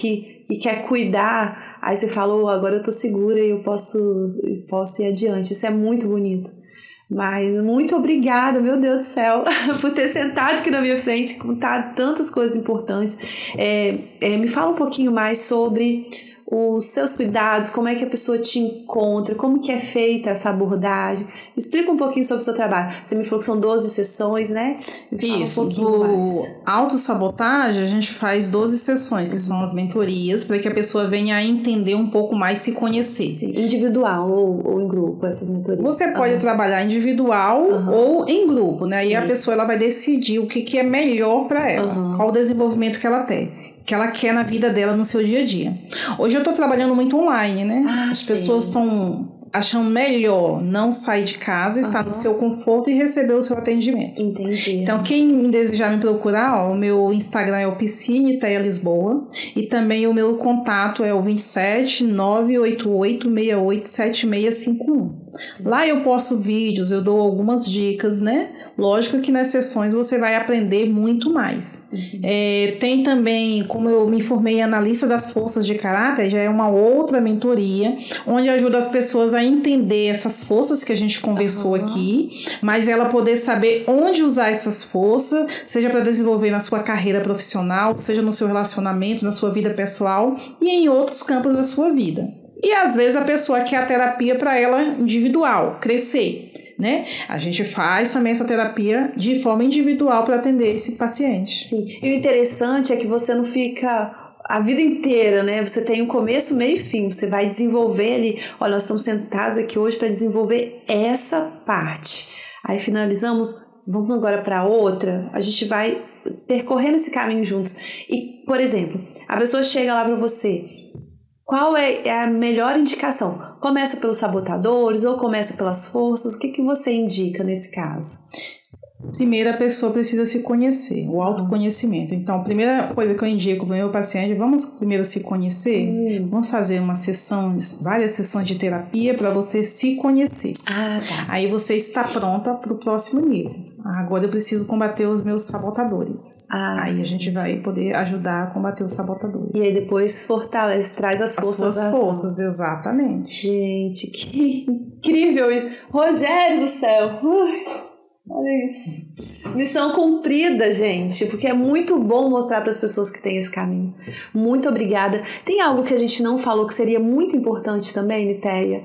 e quer cuidar, aí você falou, agora eu tô segura e eu posso ir adiante. Isso é muito bonito. Mas muito obrigada, meu Deus do céu, por ter sentado aqui na minha frente, contado tantas coisas importantes. Me fala um pouquinho mais sobre os seus cuidados, como é que a pessoa te encontra, como que é feita essa abordagem. Me explica um pouquinho sobre o seu trabalho. Você me falou que são 12 sessões, né? Me fala Isso, um pouquinho mais. Autossabotagem, a gente faz 12 sessões, que são as mentorias, para que a pessoa venha a entender um pouco mais, se conhecer. Sim, individual ou em grupo, essas mentorias? Você pode trabalhar individual ou em grupo, né? Sim. Aí a pessoa ela vai decidir o que é melhor para ela, qual o desenvolvimento que ela tem, que ela quer na vida dela, no seu dia a dia. Hoje eu tô trabalhando muito online, né? As pessoas estão achando melhor não sair de casa, estar no seu conforto e receber o seu atendimento. Entendi. Então, quem desejar me procurar, o meu Instagram é o Piscine Itaia Lisboa, e também o meu contato é o 27 988 68 7651. Lá eu posto vídeos, eu dou algumas dicas, né? Lógico que nas sessões você vai aprender muito mais. Tem também, como eu me formei analista das forças de caráter, já é uma outra mentoria, onde ajuda as pessoas a entender essas forças que a gente conversou aqui, mas ela poder saber onde usar essas forças, seja para desenvolver na sua carreira profissional, seja no seu relacionamento, na sua vida pessoal e em outros campos da sua vida. E às vezes a pessoa quer a terapia para ela individual, crescer, né? A gente faz também essa terapia de forma individual para atender esse paciente. Sim, e o interessante é que você não fica a vida inteira, né? Você tem um começo, meio e fim, você vai desenvolver ali, olha, nós estamos sentados aqui hoje para desenvolver essa parte. Aí finalizamos, vamos agora para outra, a gente vai percorrendo esse caminho juntos. E, por exemplo, a pessoa chega lá para você, qual é a melhor indicação? Começa pelos sabotadores ou começa pelas forças? O que você indica nesse caso? Primeiro, a pessoa precisa se conhecer, o autoconhecimento. Então, a primeira coisa que eu indico para o meu paciente, vamos primeiro se conhecer, vamos fazer várias sessões de terapia para você se conhecer. Tá. Aí você está pronta para o próximo nível. Agora eu preciso combater os meus sabotadores. Aí a gente vai poder ajudar a combater os sabotadores. E aí depois fortalece, traz as forças. As suas forças, exatamente. Gente, que incrível isso. Rogério do céu. Olha isso. Missão cumprida, gente, porque é muito bom mostrar para as pessoas que têm esse caminho. Muito obrigada. Tem algo que a gente não falou que seria muito importante também, Nitéia?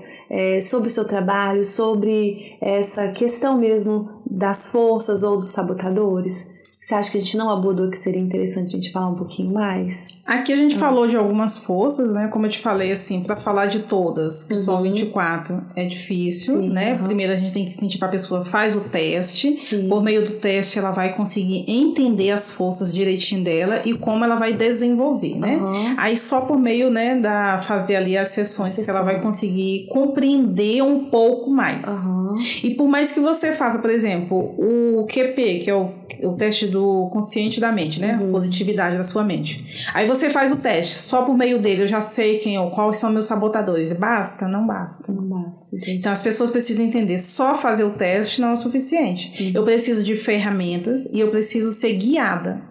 Sobre o seu trabalho, sobre essa questão mesmo das forças ou dos sabotadores? Você acha que a gente não abordou que seria interessante a gente falar um pouquinho mais? Aqui a gente falou de algumas forças, né? Como eu te falei, assim, para falar de todas, que são 24, é difícil, né? Primeiro a gente tem que incentivar a pessoa, faz o teste. Por meio do teste, ela vai conseguir entender as forças direitinho dela e como ela vai desenvolver, né? Aí só por meio, né, fazer ali as sessões que ela vai conseguir compreender um pouco mais. E por mais que você faça, por exemplo, o QP, que é o teste do consciente da mente, né? Positividade da sua mente. Aí você faz o teste, só por meio dele eu já sei quais são meus sabotadores. Basta? Não basta. Não basta. Entendi. Então as pessoas precisam entender, só fazer o teste não é o suficiente. Eu preciso de ferramentas e eu preciso ser guiada.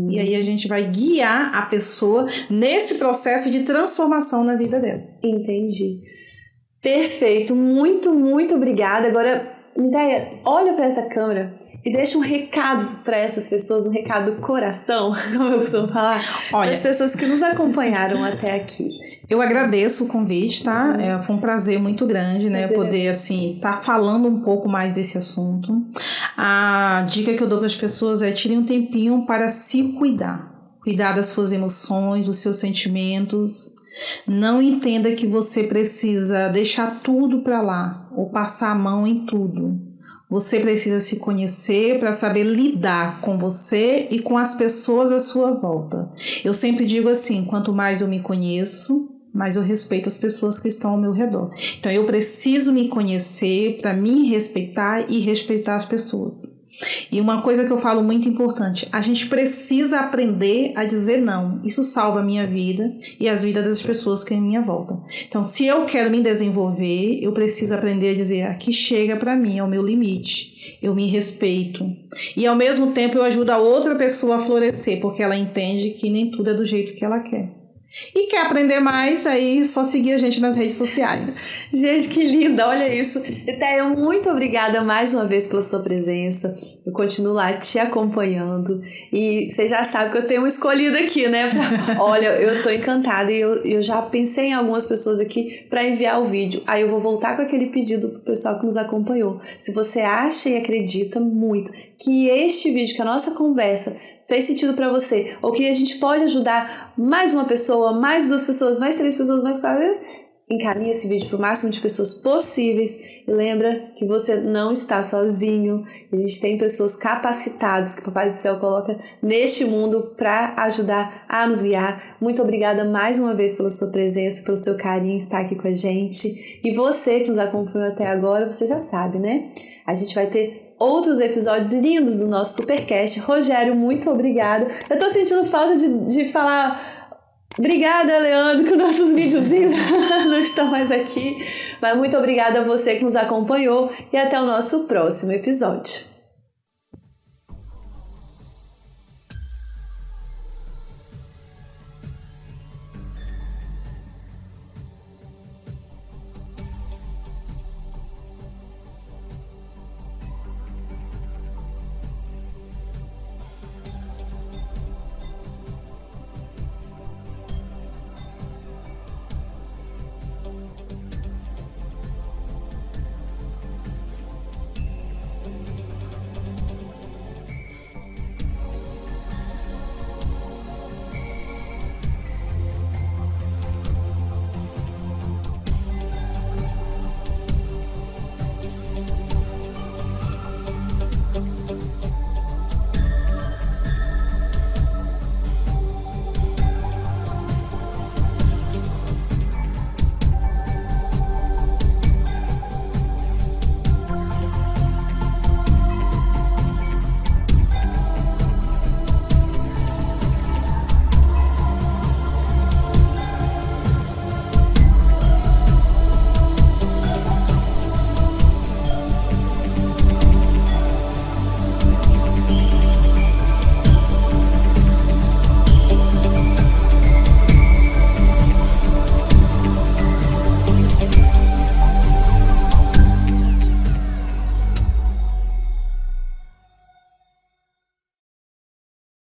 E aí a gente vai guiar a pessoa nesse processo de transformação na vida dela. Entendi. Perfeito. Muito, muito obrigada. Agora, Nitéia, olha para essa câmera e deixa um recado para essas pessoas, um recado do coração, como eu costumo falar, para as pessoas que nos acompanharam até aqui. Eu agradeço o convite, tá? Foi um prazer muito grande, né? Poder, assim, estar falando um pouco mais desse assunto. A dica que eu dou para as pessoas é: tirem um tempinho para se cuidar. Cuidar das suas emoções, dos seus sentimentos. Não entenda que você precisa deixar tudo para lá ou passar a mão em tudo. Você precisa se conhecer para saber lidar com você e com as pessoas à sua volta. Eu sempre digo assim, quanto mais eu me conheço, mais eu respeito as pessoas que estão ao meu redor. Então eu preciso me conhecer para me respeitar e respeitar as pessoas. E uma coisa que eu falo muito importante, a gente precisa aprender a dizer não. Isso salva a minha vida e as vidas das pessoas que estão à minha volta. Então, se eu quero me desenvolver, eu preciso aprender a dizer: aqui chega para mim, é o meu limite. Eu me respeito. E ao mesmo tempo eu ajudo a outra pessoa a florescer, porque ela entende que nem tudo é do jeito que ela quer. E quer aprender mais, aí só seguir a gente nas redes sociais. Gente, que linda, olha isso. Nitéia, muito obrigada mais uma vez pela sua presença. Eu continuo lá te acompanhando. E você já sabe que eu tenho uma escolhida aqui, né? Olha, eu tô encantada e eu já pensei em algumas pessoas aqui para enviar o vídeo. Aí eu vou voltar com aquele pedido pro pessoal que nos acompanhou. Se você acha e acredita muito que este vídeo, que a nossa conversa fez sentido para você, ou que a gente pode ajudar mais uma pessoa, mais 2 pessoas, mais 3 pessoas, mais 4, encaminhe esse vídeo para o máximo de pessoas possíveis e lembra que você não está sozinho. A gente tem pessoas capacitadas que o Papai do Céu coloca neste mundo para ajudar a nos guiar. Muito obrigada mais uma vez pela sua presença, pelo seu carinho, estar aqui com a gente. E você que nos acompanhou até agora, você já sabe, né? A gente vai ter outros episódios lindos do nosso Supercast. Rogério, muito obrigada. Eu tô sentindo falta de falar obrigada, Leandro, que os nossos videozinhos não estão mais aqui. Mas muito obrigada a você que nos acompanhou e até o nosso próximo episódio.